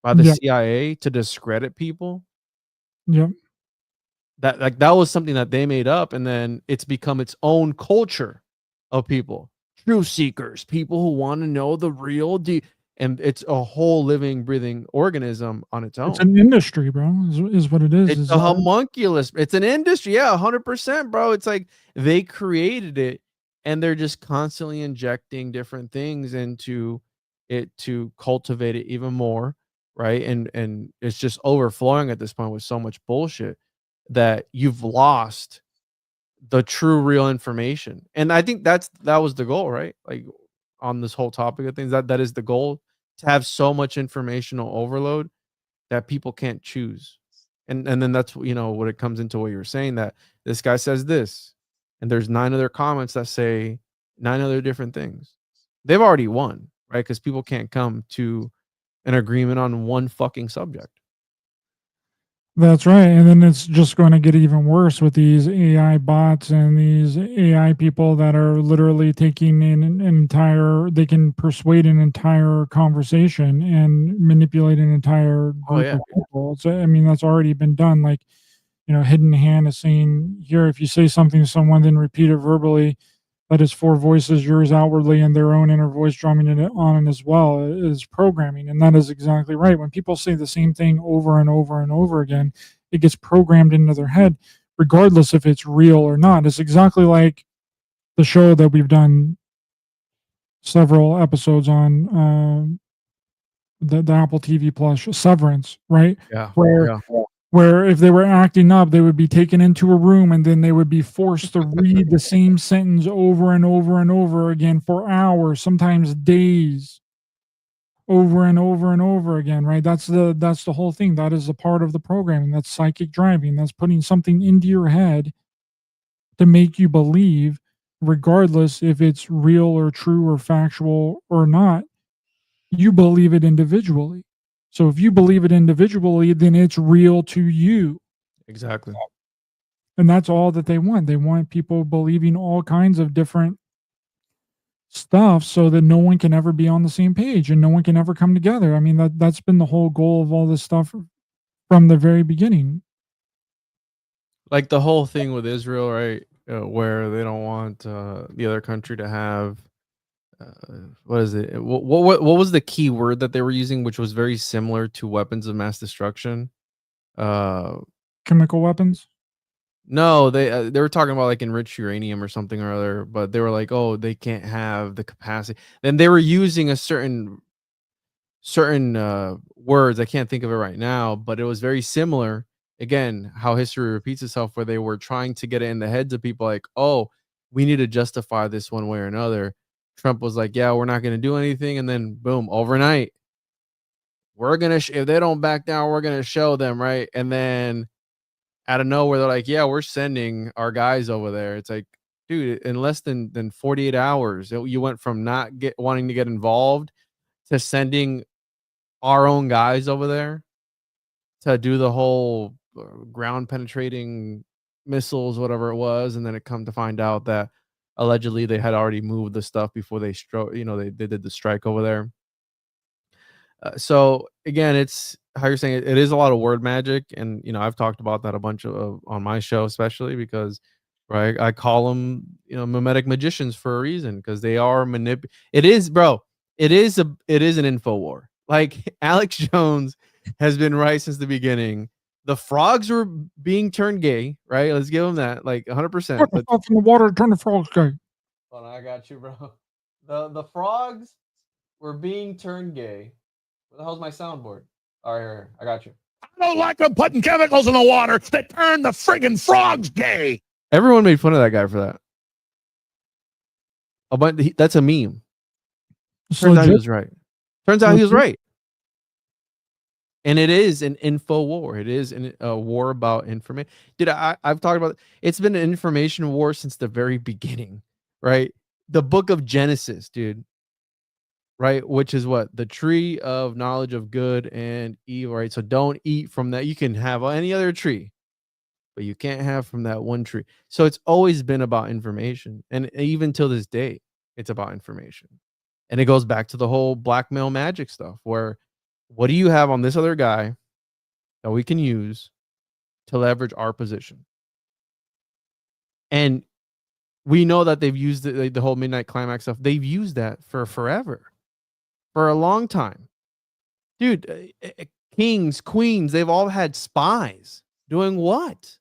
by the Yeah. CIA to discredit people. Yeah. That was something that they made up, and then it's become its own culture of people, truth seekers, people who want to know the real and it's a whole living, breathing organism on its own. It's an industry, bro, is what it is. It's a homunculus. It's an industry. Yeah, 100%, bro. It's like they created it and they're just constantly injecting different things into it to cultivate it even more, right? And it's just overflowing at this point with so much bullshit that you've lost the true real information. And I think that was the goal, right? Like on this whole topic of things, that is the goal, to have so much informational overload that people can't choose. And then that's what it comes into, what you were saying, that this guy says this and there's 9 other comments that say 9 other different things. They've already won, right? Because people can't come to an agreement on one fucking subject. That's right. And then it's just going to get even worse with these AI bots and these AI people that are literally taking an entire, they can persuade an entire conversation and manipulate an entire group of people. So, I mean, that's already been done. Like, Hidden Hand is saying here, if you say something to someone, then repeat it verbally, that is 4 voices, yours outwardly and their own inner voice drumming it on as well, is programming. And that is exactly right. When people say the same thing over and over and over again, it gets programmed into their head, regardless if it's real or not. It's exactly like the show that we've done several episodes on, the Apple TV Plus, Severance, right? Yeah. Where if they were acting up, they would be taken into a room and then they would be forced to read the same sentence over and over and over again for hours, sometimes days, over and over and over again, right? That's the whole thing. That is a part of the programming. That's psychic driving. That's putting something into your head to make you believe, regardless if it's real or true or factual or not. You believe it individually. So if you believe it individually, then it's real to you. Exactly. And that's all that they want. They want people believing all kinds of different stuff so that no one can ever be on the same page and no one can ever come together. I mean, that's been the whole goal of all this stuff from the very beginning. Like the whole thing with Israel, right? where they don't want the other country to have what is it? What was the key word that they were using, which was very similar to weapons of mass destruction? Uh, Chemical weapons. no, they were talking about like enriched uranium or something or other, but they were like, oh, they can't have the capacity. Then they were using a certain words. I can't think of it right now, but it was very similar. Again, how history repeats itself, where they were trying to get it in the heads of people like, oh, we need to justify this one way or another. Trump was like, yeah, we're not going to do anything. And then boom, overnight, we're going to, if they don't back down, we're going to show them. Right. And then out of nowhere, they're like, yeah, we're sending our guys over there. It's like, dude, in less than 48 hours, you went from not wanting to get involved to sending our own guys over there to do the whole ground penetrating missiles, whatever it was. And then it come to find out that allegedly they had already moved the stuff before they they did the strike over there. So again, it's how you're saying it is a lot of word magic. And, I've talked about that a bunch of on my show, especially because, right, I call them, mimetic magicians for a reason, because they are it is, bro. It is an info war. Like Alex Jones has been right since the beginning. The frogs were being turned gay, right? Let's give them that, like 100%. Put the stuff in the water to turn the frogs gay. Hold on, I got you, bro. The frogs were being turned gay. Where the hell's my soundboard? All right, here, I got you. I don't like them putting chemicals in the water that turn the friggin' frogs gay. Everyone made fun of that guy for that. That's a meme. Turns out he was right. And it is an info war. It is a war about information. Dude, I've talked about it. It's been an information war since the very beginning, right? The book of Genesis, dude, right? Which is what? The tree of knowledge of good and evil, right? So don't eat from that. You can have any other tree, but you can't have from that one tree. So it's always been about information. And even till this day, it's about information. And it goes back to the whole blackmail magic stuff, where what do you have on this other guy that we can use to leverage our position? And we know that they've used the whole midnight climax stuff. They've used that for forever, for a long time. Dude, kings, queens, they've all had spies doing what?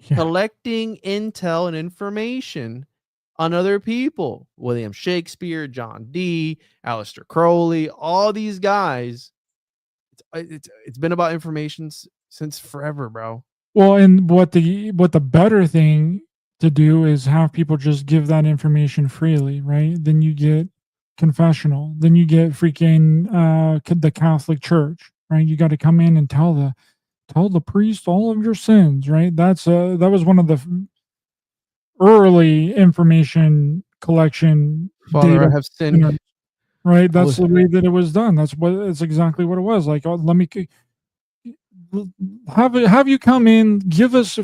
Yeah. Collecting intel and information on other people. William Shakespeare, John Dee, Aleister Crowley, all these guys. It's been about information since forever, bro. Well, and what the better thing to do is have people just give that information freely, right? Then you get confessional. Then you get freaking the Catholic Church, right? You got to come in and tell the priest all of your sins, right? That was one of the early information collection. Father, I have sinned. Right, that's the way that it was done. It's exactly what it was. Like, let me have you come in, give us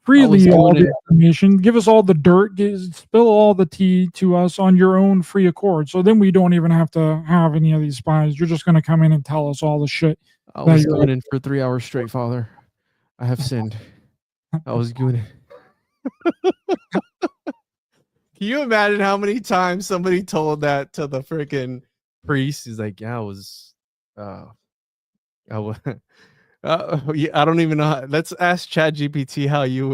freely all the information, give us all the dirt, spill all the tea to us on your own free accord. So then we don't even have to have any of these spies. You're just going to come in and tell us all the shit. I was going in for 3 hours straight, Father. I have sinned. I was going. Can you imagine how many times somebody told that to the freaking priest? He's like, yeah, I was, yeah, I don't even know. Let's ask ChatGPT how you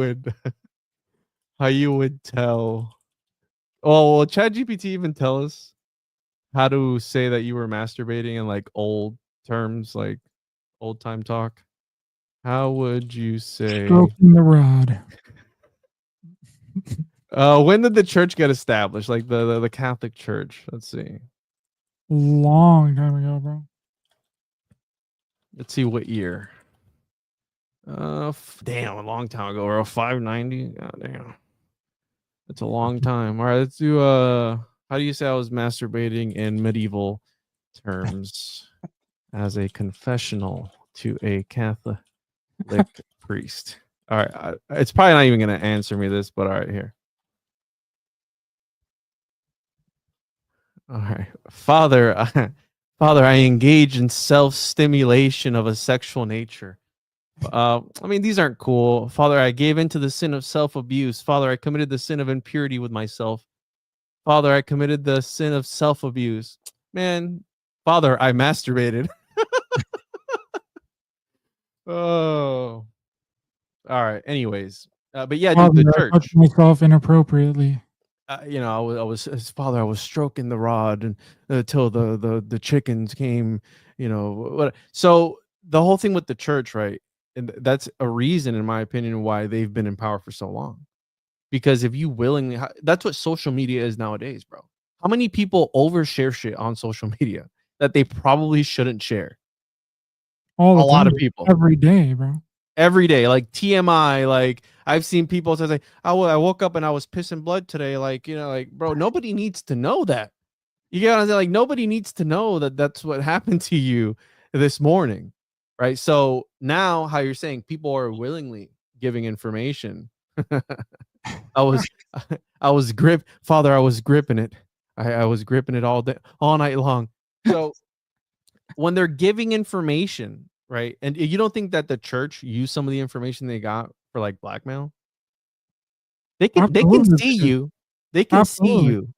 would tell. Oh, will ChatGPT even tell us how to say that you were masturbating in like old terms, like old time talk? How would you say? Stroking the rod. When did the church get established? Like the Catholic Church. Let's see. Long time ago, bro. Let's see what year. Damn, a long time ago. Or 590. God damn. That's a long time. All right, let's do how do you say I was masturbating in medieval terms as a confessional to a Catholic priest? All right, it's probably not even going to answer me this, but all right, here. All right. Father, I engage in self-stimulation of a sexual nature. I mean, these aren't cool. Father, I gave into the sin of self-abuse. Father, I committed the sin of impurity with myself. Father, I committed the sin of self-abuse. Man, Father, I masturbated. Oh, all right. Anyways, but yeah, dude, Father, the I touched church. myself inappropriately. You know, I was Father, I was stroking the rod and until the chickens came. You know, what? So the whole thing with the church, right? And that's a reason, in my opinion, why they've been in power for so long. Because if you willingly, that's what social media is nowadays, bro. How many people overshare shit on social media that they probably shouldn't share? All the A lot time, of people. every day, bro. Every day, like TMI. Like I've seen people say, like, I woke up and I was pissing blood today. Like, you know, like, bro, nobody needs to know that. You get what I'm saying? Like, nobody needs to know that that's what happened to you this morning, right? So now, how you're saying people are willingly giving information. I was, I was Father, I was gripping it. I was gripping it all day, all night long. So when they're giving information, right? And you don't think that the church used some of the information they got for like blackmail? They can Absolutely, see dude. you. They can see Absolutely. you.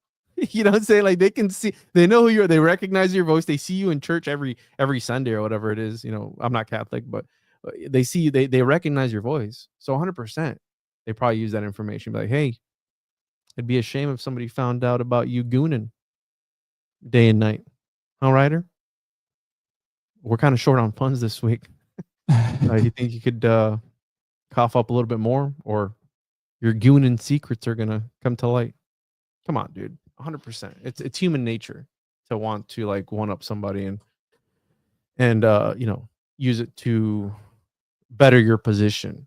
You know what I'm saying? Like they can see, they know who you are. They recognize your voice. They see you in church every Sunday or whatever it is. You know, I'm not Catholic, but they see you. They recognize your voice. So 100%, they probably use that information. Be like, hey, it'd be a shame if somebody found out about you gooning day and night. Huh, Ryder? We're kind of short on funds this week. You think you could cough up a little bit more, or your gooning secrets are gonna come to light? Come on, dude. 100%. It's human nature to want to like one up somebody and you know, use it to better your position,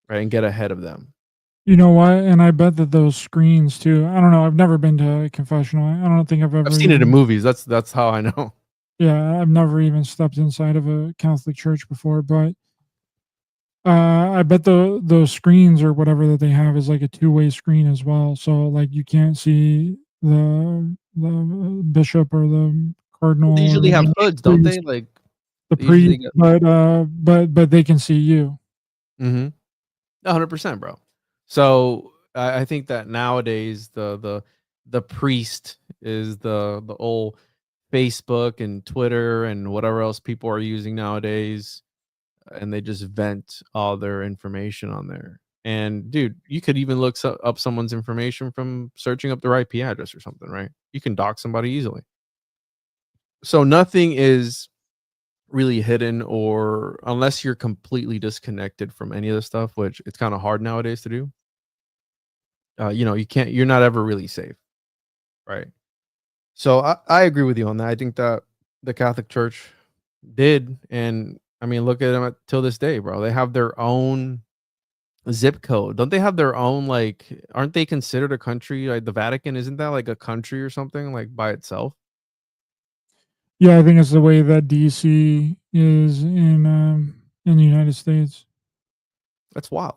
right, and get ahead of them. You know what? And I bet that those screens too. I don't know. I've never been to a confessional. I don't think I've ever. I've seen it in even- movies. That's how I know. Yeah, I've never even stepped inside of a Catholic church before, but I bet those screens or whatever that they have is like a two-way screen as well. So like you can't see the bishop or the cardinal They or usually have the hoods, don't priest, they? Like the they usually priest, get. but they can see you. Mm-hmm. 100%, bro. So I think that nowadays the priest is the old Facebook and Twitter and whatever else people are using nowadays, and they just vent all their information on there. And dude, you could even look up someone's information from searching up their IP address or something, right? You can dox somebody easily. So nothing is really hidden, or unless you're completely disconnected from any of this stuff, which it's kind of hard nowadays to do. You know, you're not ever really safe, right? So I agree with you on that. I think that the Catholic Church did, and I mean, look at them till this day, bro. They have their own zip code. Don't they have their own, like, aren't they considered a country? Like the Vatican, isn't that like a country or something, like by itself? Yeah, I think it's the way that DC is in the United States. That's wild.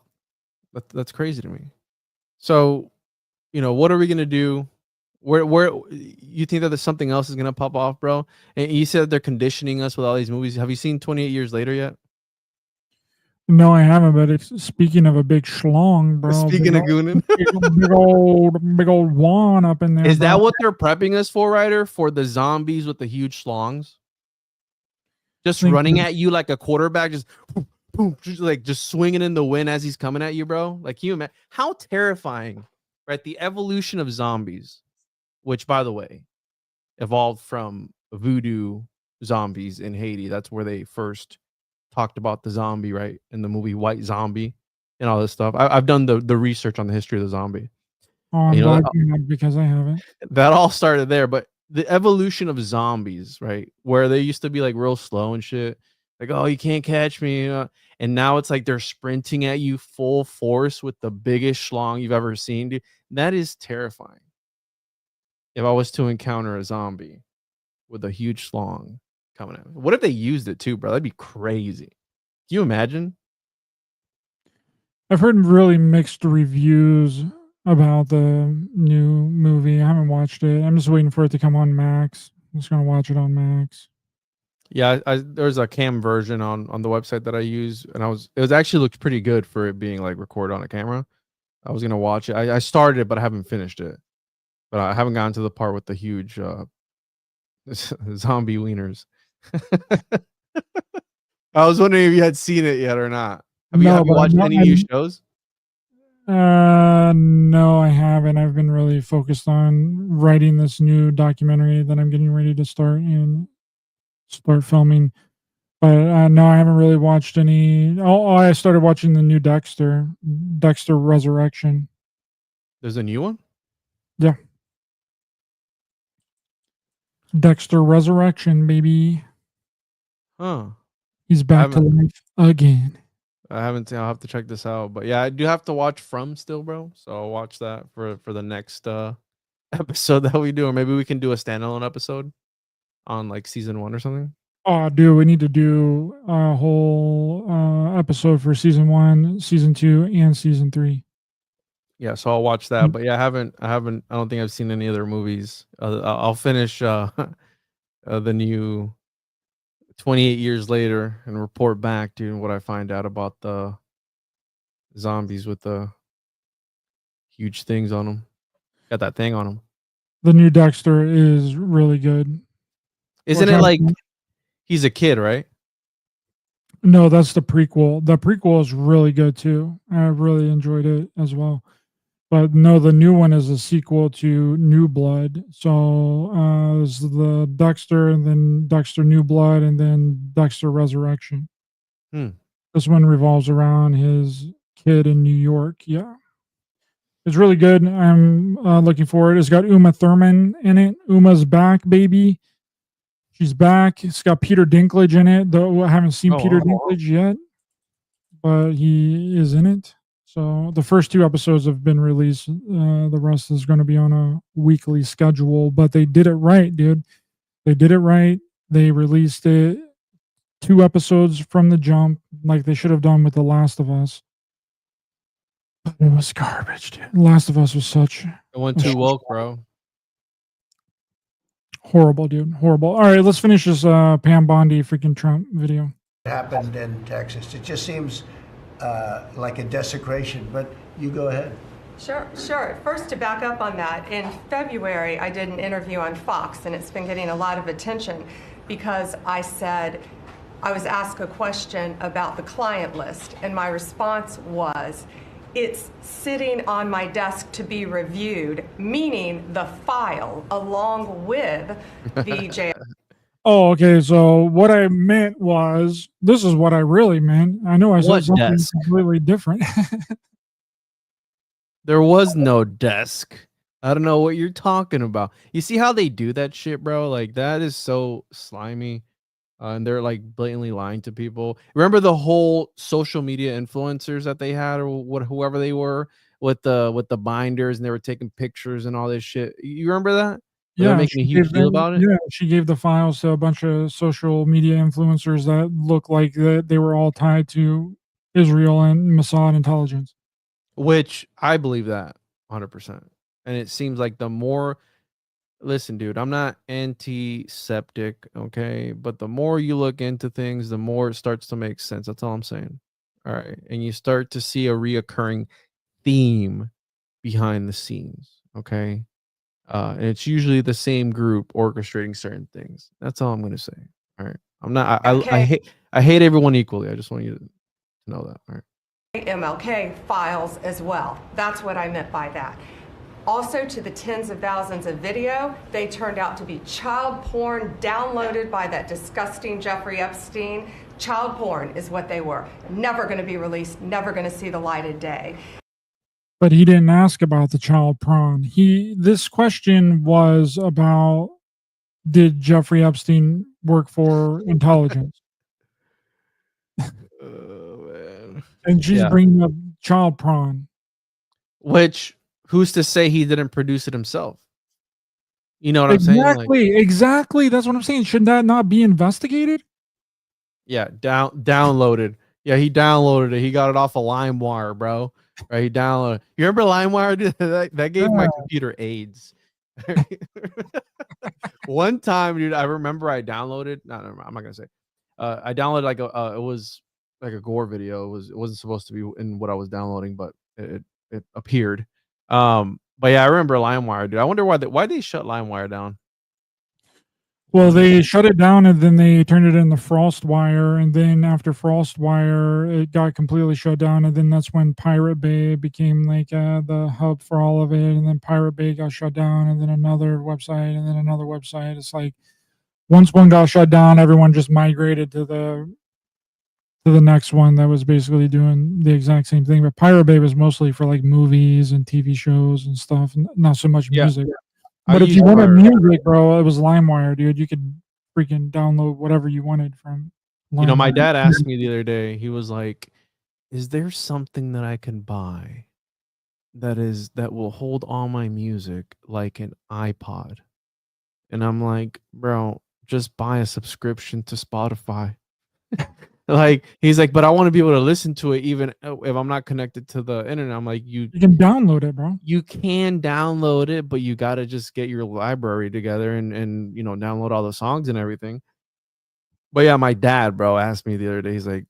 That's crazy to me. So, you know, what are we gonna do? Where you think that there's something else is gonna pop off, bro? And you said they're conditioning us with all these movies. Have you seen 28 Years Later yet? No, I haven't. But it's, speaking of a big schlong, bro, Speaking of gooning, big old Juan up in there. is that bro. what they're prepping us for, Ryder? For the zombies with the huge schlongs, just Think running that- at you like a quarterback, just boom, boom, just swinging in the wind as he's coming at you, bro? Like, can you imagine how terrifying, right? The evolution of zombies, which, by the way, evolved from voodoo zombies in Haiti. That's where they first talked about the zombie, right? In the movie White Zombie and all this stuff. I've done the research on the history of the zombie. Oh, I'm You know, glad you have, because I haven't. that all started there, but the evolution of zombies, right? Where they used to be like real slow and shit, like, oh, you can't catch me. And now it's like they're sprinting at you full force with the biggest schlong you've ever seen, dude. That is terrifying. If I was to encounter a zombie with a huge schlong coming at me, what if they used it too, bro? That'd be crazy. Can you imagine? I've heard really mixed reviews about the new movie. I haven't watched it. I'm just waiting for it to come on Max. I'm just gonna watch it on Max. Yeah, there's a cam version on the website that I use, and it was actually looked pretty good for it being like recorded on a camera. I was gonna watch it. I started it, but I haven't finished it. But I haven't gotten to the part with the huge zombie wieners. I was wondering if you had seen it yet or not. Have you but watched any new shows? No, I haven't. I've been really focused on writing this new documentary that I'm getting ready to start filming. But no, I haven't really watched any. I started watching the new Dexter Resurrection. There's a new one? Yeah. Dexter Resurrection, baby. Huh. He's back to life again. I haven't seen. I'll have to check this out. But yeah, I do have to watch From still, bro. So I'll watch that for the next episode that we do, or maybe we can do a standalone episode on like season 1 or something. Oh, dude, we need to do a whole episode for season 1, season 2, and season 3. Yeah, so I'll watch that. But yeah, I don't think I've seen any other movies. I'll finish the new 28 years later and report back, dude, what I find out about the zombies with the huge things on them. Got that thing on them. The new Dexter is really good. Isn't it like he's a kid, right? No, that's the prequel. The prequel is really good too. I really enjoyed it as well. But no, the new one is a sequel to New Blood. So it's the Dexter, and then Dexter New Blood, and then Dexter Resurrection. This one revolves around his kid in New York. Yeah. It's really good. I'm looking forward. It's got Uma Thurman in it. Uma's back, baby. She's back. It's got Peter Dinklage in it, though I haven't seen Peter Dinklage yet, but he is in it. So the first 2 episodes have been released. The rest is going to be on a weekly schedule, but they did it right, dude. They did it right. They released it 2 episodes from the jump, like they should have done with The Last of Us. But it was garbage, dude. The Last of Us was such... It went too woke, bro. Horrible, dude. Horrible. All right, let's finish this Pam Bondi freaking Trump video. It happened in Texas. It just seems like a desecration, but you go ahead. Sure. First, to back up on that, in February, I did an interview on Fox, and it's been getting a lot of attention because I was asked a question about the client list, and my response was, it's sitting on my desk to be reviewed, meaning the file along with the jail. Oh, okay. So what I meant was, this is what I really meant. I know I said something completely different. There was no desk. I don't know what you're talking about. You see how they do that shit, bro? Like, that is so slimy. And they're like blatantly lying to people. Remember the whole social media influencers that they had, or whoever they were, with the binders, and they were taking pictures and all this shit. You remember that? Yeah, they're making a huge deal about it. Yeah, she gave the files to a bunch of social media influencers that looked like they were all tied to Israel and Mossad intelligence. Which I believe that 100%. And it seems like the more... Listen, dude, I'm not antiseptic, okay? But the more you look into things, the more it starts to make sense. That's all I'm saying. All right. And you start to see a reoccurring theme behind the scenes, okay? And it's usually the same group orchestrating certain things. That's all I'm going to say. All right. I'm not... I hate everyone equally. I just want you to know that. All right. MLK files as well. That's what I meant by that. Also, to the tens of thousands of video, they turned out to be child porn downloaded by that disgusting Jeffrey Epstein. Child porn is what they were. Never going to be released, never going to see the light of day. But he didn't ask about the child porn. This question was about, did Jeffrey Epstein work for intelligence? Man. And she's bringing up child porn. Which... who's to say he didn't produce it himself? You know what I'm saying? Exactly. That's what I'm saying. Should that not be investigated? Yeah, downloaded. Yeah, he downloaded it. He got it off of LimeWire, bro. Right? He downloaded. You remember LimeWire? Dude, that gave my computer AIDS. One time, dude, I remember I downloaded. No, I'm not gonna say. I downloaded like it was like a gore video. It wasn't supposed to be in what I was downloading, but it appeared. But yeah, I remember LimeWire, dude. I wonder why they shut LimeWire down. Well, they shut it down and then they turned it into FrostWire, and then after FrostWire, it got completely shut down, and then that's when Pirate Bay became like the hub for all of it, and then Pirate Bay got shut down, and then another website, and then another website. It's like once one got shut down, everyone just migrated to the next one that was basically doing the exact same thing. But Pirate Bay was mostly for like movies and TV shows and stuff, not so much music. But if you wanted music, bro, it was LimeWire, dude. You could freaking download whatever you wanted from LimeWire. You know, my dad asked me the other day, he was like, is there something that I can buy that will hold all my music like an iPod? And I'm like, bro, just buy a subscription to Spotify. Like, he's like, but I want to be able to listen to it even if I'm not connected to the internet. I'm like, you can download it, bro. You can download it, but you got to just get your library together and you know, download all the songs and everything. But yeah, my dad, bro, asked me the other day, he's like,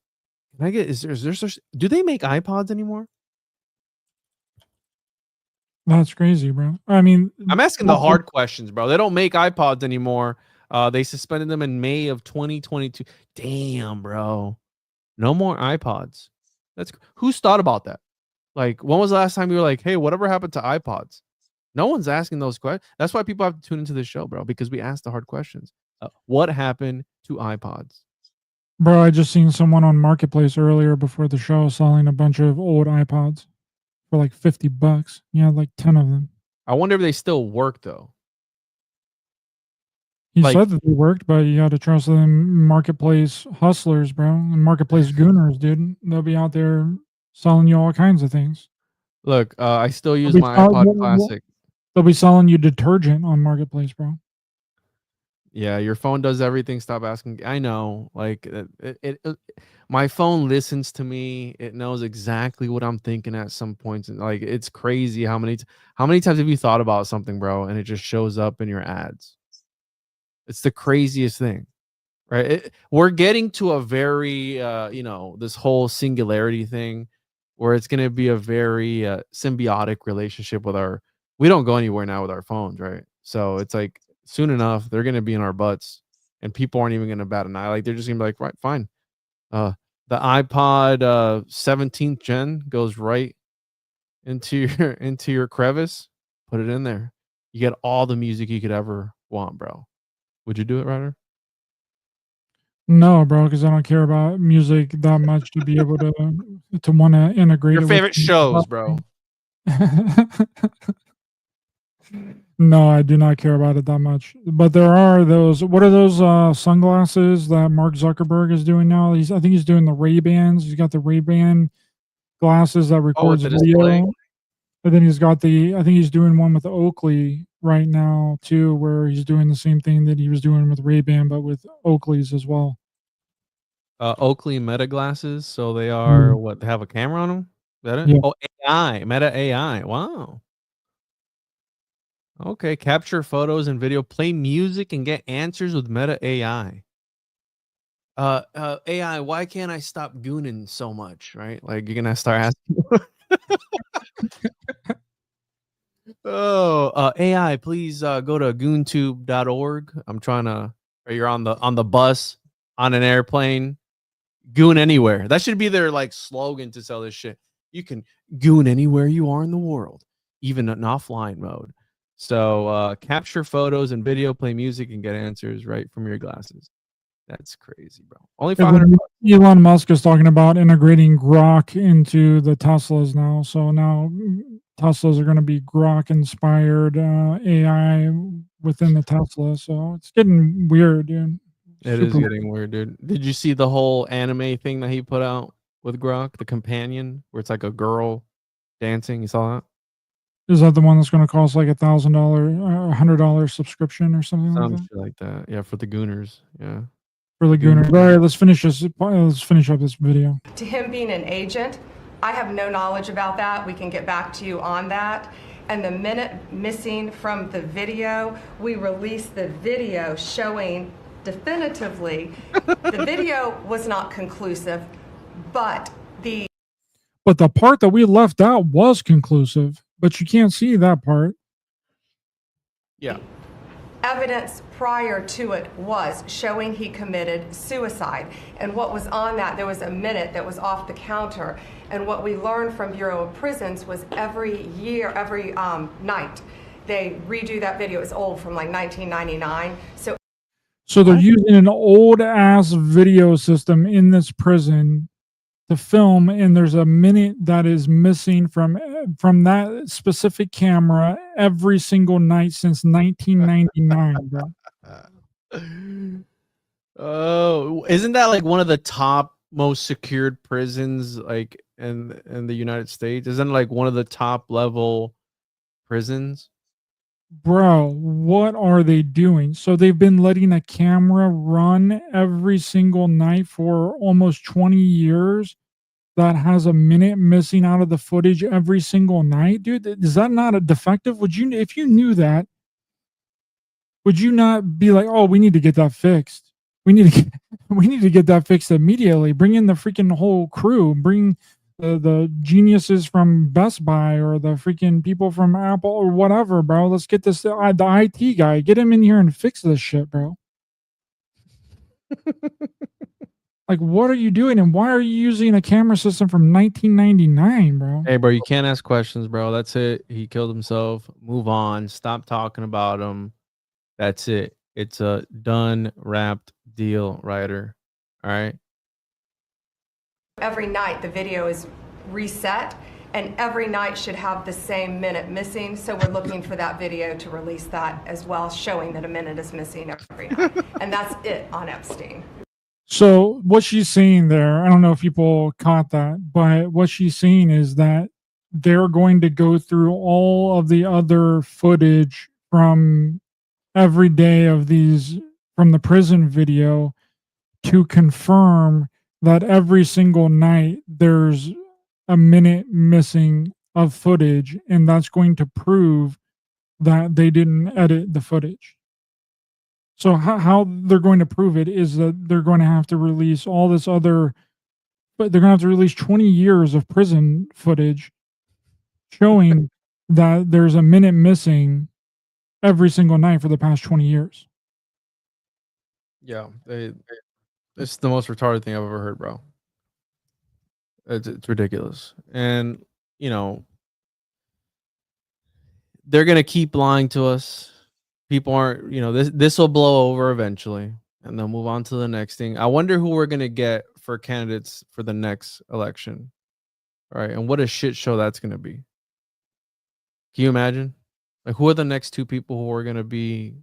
can I get, is there do they make iPods anymore? That's crazy, bro. I mean, I'm asking the hard questions, bro. They don't make iPods anymore. They suspended them in May of 2022. Damn, bro. No more iPods. Who's thought about that? Like, when was the last time you were like, hey, whatever happened to iPods? No one's asking those questions. That's why people have to tune into this show, bro, because we ask the hard questions. What happened to iPods? Bro, I just seen someone on Marketplace earlier before the show selling a bunch of old iPods for like $50. Yeah, like 10 of them. I wonder if they still work, though. He said that they worked, but you got to trust them marketplace hustlers, bro, and marketplace gooners, dude. They'll be out there selling you all kinds of things. Look, I still use my iPod Classic. They'll be selling you detergent on Marketplace, bro. Yeah, your phone does everything. Stop asking. I know, like my phone listens to me. It knows exactly what I'm thinking at some points, and like it's crazy how many times have you thought about something, bro, and it just shows up in your ads. It's the craziest thing, right? We're getting to a very, you know, this whole singularity thing where it's going to be a very symbiotic relationship with we don't go anywhere now with our phones, right? So it's like soon enough, they're going to be in our butts and people aren't even going to bat an eye. Like, they're just going to be like, right, fine. The iPod 17th gen goes right into your crevice. Put it in there. You get all the music you could ever want, bro. Would you do it, Ryder? No, bro, because I don't care about music that much to be able to want to integrate your favorite shows, bro. No, I do not care about it that much. But there are those. What are those sunglasses that Mark Zuckerberg is doing now? I think he's doing the Ray-Bans. He's got the Ray-Ban glasses that records video. And then he's got I think he's doing one with Oakley right now too, where he's doing the same thing that he was doing with Ray-Ban, but with Oakley's as well. Oakley Meta glasses, so they are what? They have a camera on them. Is that it? Yeah. Oh, AI, Meta AI. Wow. Okay, capture photos and video, play music, and get answers with Meta AI. AI, why can't I stop gooning so much? Right? Like, you're gonna start asking. AI, please go to goontube.org. I'm trying to, or you're on the bus, on an airplane, goon anywhere. That should be their like slogan to sell this shit. You can goon anywhere you are in the world, even in offline mode. So capture photos and video, play music, and get answers right from your glasses. That's crazy, bro. Only $500. Elon Musk is talking about integrating Grok into the Teslas now. So now Teslas are going to be Grok-inspired AI within the Tesla. So it's getting weird, dude. It is getting weird, dude. Did you see the whole anime thing that he put out with Grok, the companion, where it's like a girl dancing? You saw that? Is that the one that's going to cost like $1,000, $100 subscription or something like that? Yeah, for the gooners. Yeah. For the gooners. All right, let's finish this. Let's finish up this video. To him being an agent, I have no knowledge about that. We can get back to you on that. and the minute missing from the video, we released the video showing definitively the video was not conclusive, but the part that we left out was conclusive, but you can't see that part. Yeah. evidence prior to it was showing he committed suicide. And what was on that, there was a minute that was off the counter. And what we learned from Bureau of Prisons was every year, every night, they redo that video. It's old, from like 1999. So they're using an old ass video system in this prison to film, and there's a minute that is missing from that specific camera every single night since 1999, bro. Oh, isn't that like one of the top most secured prisons like in the United States? Isn't it like one of the top level prisons? Bro, what are they doing? So they've been letting a camera run every single night for almost 20 years that has a minute missing out of the footage every single night. Dude, is that not a defective? Would you, if you knew that, would you not be like, oh, we need to get that fixed? We need to get that fixed immediately. Bring in the freaking whole crew. Bring the geniuses from Best Buy or the freaking people from Apple or whatever, bro. Let's get this, the IT guy, get him in here and fix this shit, bro. Like, what are you doing? And why are you using a camera system from 1999, bro? Hey, bro, you can't ask questions, bro. That's it. He killed himself. Move on. Stop talking about him. That's it. It's a done, wrapped deal, Ryder. All right. Every night the video is reset, and every night should have the same minute missing. So we're looking for that video to release that as well, showing that a minute is missing every night. And that's it on Epstein. So what she's saying there, I don't know if people caught that, but what she's saying is that they're going to go through all of the other footage from every day of these, from the prison video, to confirm that every single night there's a minute missing of footage, and that's going to prove that they didn't edit the footage. So how they're going to prove it is that they're going to have to release all this other, but they're going to have to release 20 years of prison footage showing that there's a minute missing every single night for the past 20 years. Yeah. It's the most retarded thing I've ever heard, bro. It's ridiculous. And, you know, they're going to keep lying to us. People aren't, you know, this will blow over eventually, and they'll move on to the next thing. I wonder who we're going to get for candidates for the next election. All right. And what a shit show that's going to be. Can you imagine? Like, who are the next two people who are going to be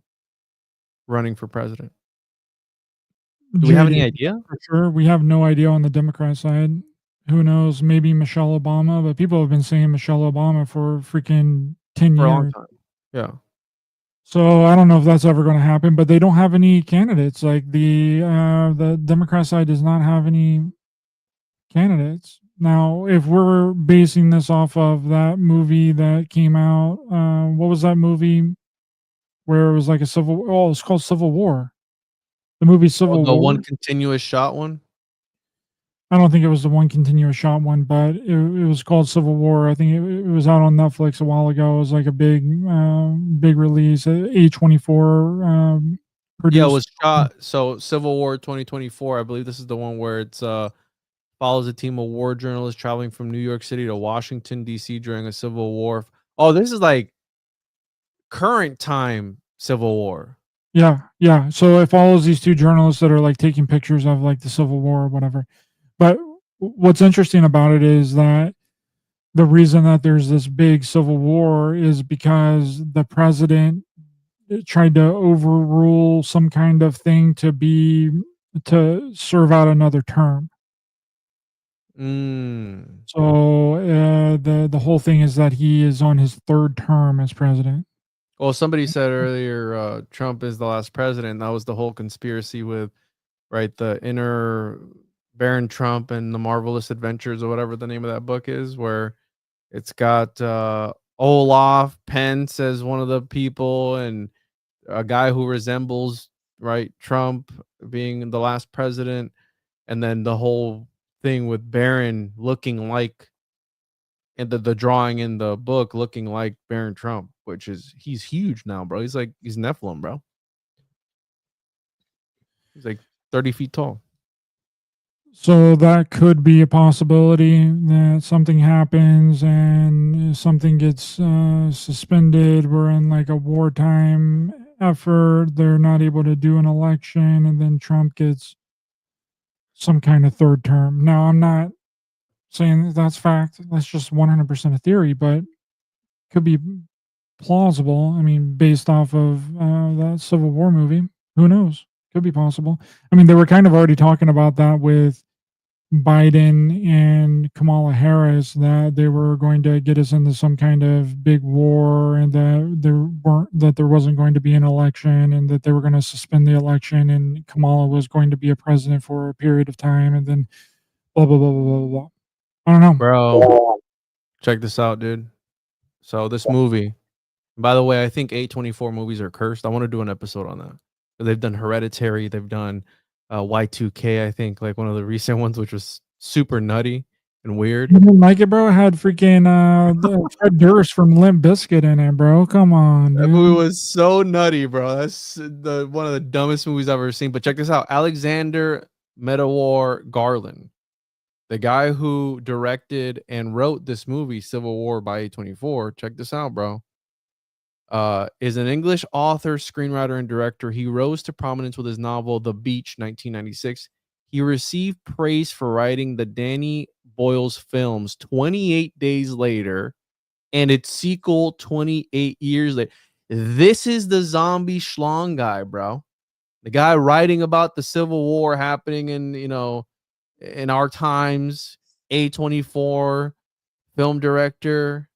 running for president? Do we have any idea? For sure. We have no idea on the Democrat side. Who knows? Maybe Michelle Obama, but people have been saying Michelle Obama for freaking 10 For a long years. time. Yeah. So I don't know if that's ever going to happen, but they don't have any candidates. Like the Democrat side does not have any candidates. Now, if we're basing this off of that movie that came out, what was that movie where it was like a civil? Oh, it's called Civil War. The movie Civil The War. one continuous shot one. I don't think it was the one continuous shot one, but it was called Civil War. I think it was out on Netflix a while ago. It was like a big release. A24 produced. Yeah, it was shot. So Civil War 2024. I believe this is the one where it's follows a team of war journalists traveling from New York City to Washington D.C. during a civil war. Oh, this is like current time Civil War. Yeah. So it follows these two journalists that are like taking pictures of like the Civil War or whatever. But what's interesting about it is that the reason that there's this big civil war is because the president tried to overrule some kind of thing to serve out another term. So the whole thing is that he is on his third term as president. Well, somebody said earlier Trump is the last president. That was the whole conspiracy with, right, the inner Baron Trump and the Marvelous Adventures or whatever the name of that book is, where it's got Olaf Pence as one of the people, and a guy who resembles Trump being the last president, and then the whole thing with Barron looking like, and the drawing in the book looking like Barron Trump, which is he's huge now, bro. He's Nephilim, bro. He's like 30 feet tall. So that could be a possibility that something happens and something gets suspended. We're in like a wartime effort. They're not able to do an election, and then Trump gets some kind of third term. Now, I'm not saying that that's fact. That's just 100% a theory, but could be plausible. I mean, based off of that Civil War movie, who knows? Could be possible. I mean, they were kind of already talking about that with Biden and Kamala Harris, that they were going to get us into some kind of big war, and that there wasn't going to be an election, and that they were going to suspend the election, and Kamala was going to be a president for a period of time, and then blah blah blah blah blah blah. I don't know, Bro, check this out, dude. So this movie, by the way, I think A24 movies are cursed. I want to do an episode on that. They've done Hereditary. They've done Y2K, I think, like one of the recent ones, which was super nutty and weird. You didn't like it, bro? It had freaking the Fred Durst from Limp Bizkit in it, bro. Come on, That dude. movie was so nutty, bro. That's one of the dumbest movies I've ever seen. But check this out. Alexander Medawar Garland, the guy who directed and wrote this movie, Civil War by A24. Check this out, bro. Is an English author, screenwriter, and director. He rose to prominence with his novel The Beach, 1996. He received praise for writing the Danny Boyle's films 28 days later, and its sequel 28 years later. This is the zombie schlong guy, bro. The guy writing about the Civil War happening in our times. A24 film director.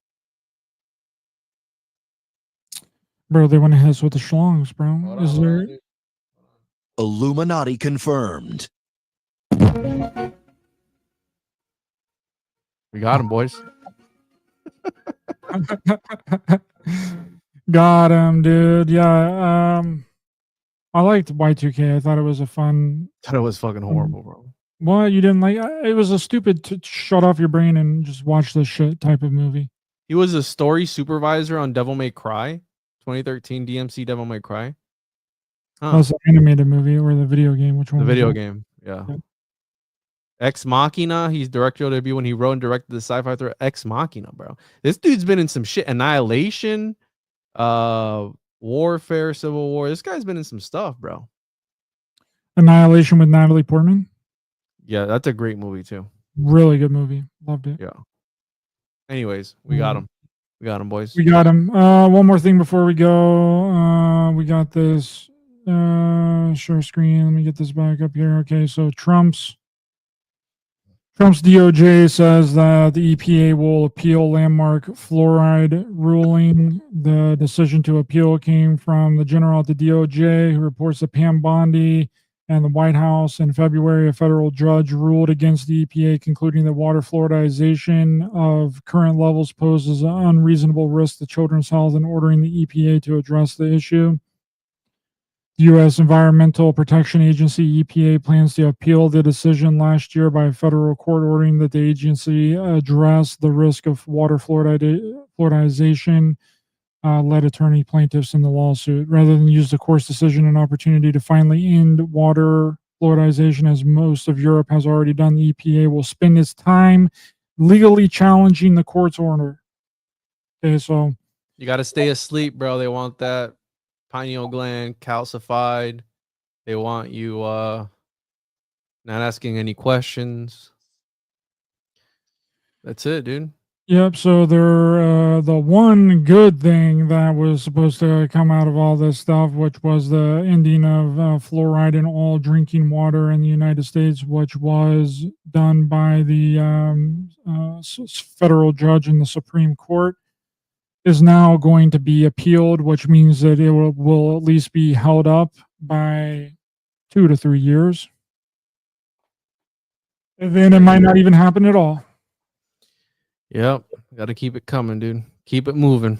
Bro, they want to hit us with the schlongs, bro. Is there? Illuminati confirmed. We got him, boys. Got him, dude. Yeah. I liked Y2K. I thought it was a fun. Thought it was fucking horrible, bro. What, you didn't like? It was a stupid shut off your brain and just watch this shit type of movie. He was a story supervisor on Devil May Cry, 2013 DMC Devil May Cry. That's an animated movie or the video game. Which one? The was video that? game, yeah. Ex Machina. He's directorial debut when he wrote and directed the sci-fi thriller Ex Machina, bro. This dude's been in some shit. Annihilation, Warfare, Civil War. This guy's been in some stuff, bro. Annihilation with Natalie Portman. Yeah, that's a great movie too. Really good movie. Loved it. Yeah. Anyways, we got him. We got him, boys. We got him. One more thing before we go. We got this. Share screen. Let me get this back up here. Okay, so Trump's DOJ says that the EPA will appeal landmark fluoride ruling. The decision to appeal came from the general at the DOJ, who reports that Pam Bondi and the White House. In February, a federal judge ruled against the EPA, concluding that water fluoridization of current levels poses an unreasonable risk to children's health, and ordering the EPA to address the issue. The U.S. Environmental Protection Agency, EPA, plans to appeal the decision last year by a federal court, ordering that the agency address the risk of water fluoridization, led attorney plaintiffs in the lawsuit, rather than use the court's decision and opportunity to finally end water fluoridization, as most of Europe has already done. The EPA will spend its time legally challenging the court's order. Okay, so you got to stay asleep, bro. They want that pineal gland calcified. They want you not asking any questions. That's it, dude. Yep. So they're the one good thing that was supposed to come out of all this stuff, which was the ending of fluoride in all drinking water in the United States, which was done by the federal judge in the Supreme Court, is now going to be appealed, which means that it will at least be held up by 2 to 3 years. And then it might not even happen at all. Yep. Got to keep it coming, dude. Keep it moving.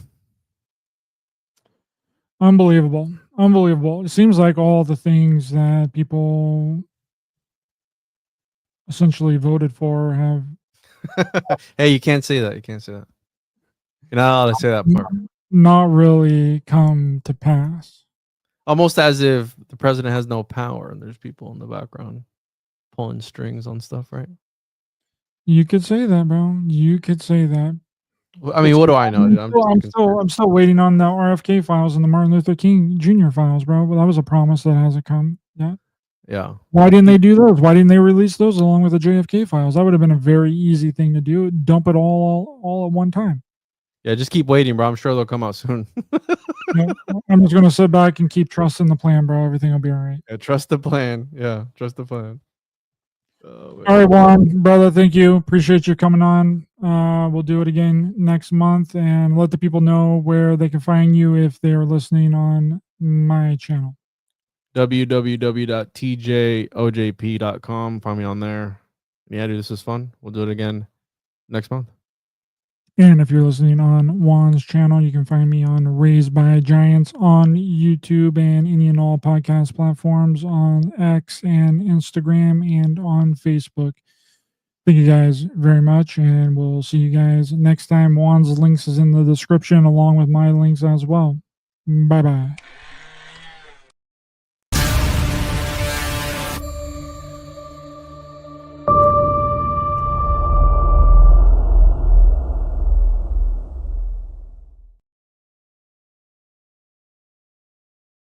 Unbelievable. Unbelievable. It seems like all the things that people essentially voted for have Hey, you can't say that. You can't say that. You're not allowed to say that part. not really come to pass. Almost as if the president has no power and there's people in the background pulling strings on stuff, right? You could say that, bro. You could say that. I mean, what do I know? Dude? I'm still waiting on the RFK files and the Martin Luther King Jr. files, bro. But that was a promise that hasn't come yet. Yeah. Why didn't they do those? Why didn't they release those along with the JFK files? That would have been a very easy thing to do. Dump it all at one time. Yeah, just keep waiting, bro. I'm sure they'll come out soon. Yeah, I'm just gonna sit back and keep trusting the plan, bro. Everything will be all right. Yeah, trust the plan. Yeah, trust the plan. All right, Juan, brother. Thank you. Appreciate you coming on. We'll do it again next month, and let the people know where they can find you if they are listening on my channel. www.tjojp.com. Find me on there. Yeah, dude, this was fun. We'll do it again next month. And if you're listening on Juan's channel, you can find me on Raised by Giants on YouTube and any and all podcast platforms, on X and Instagram and on Facebook. Thank you guys very much, and we'll see you guys next time. Juan's links is in the description along with my links as well. Bye-bye.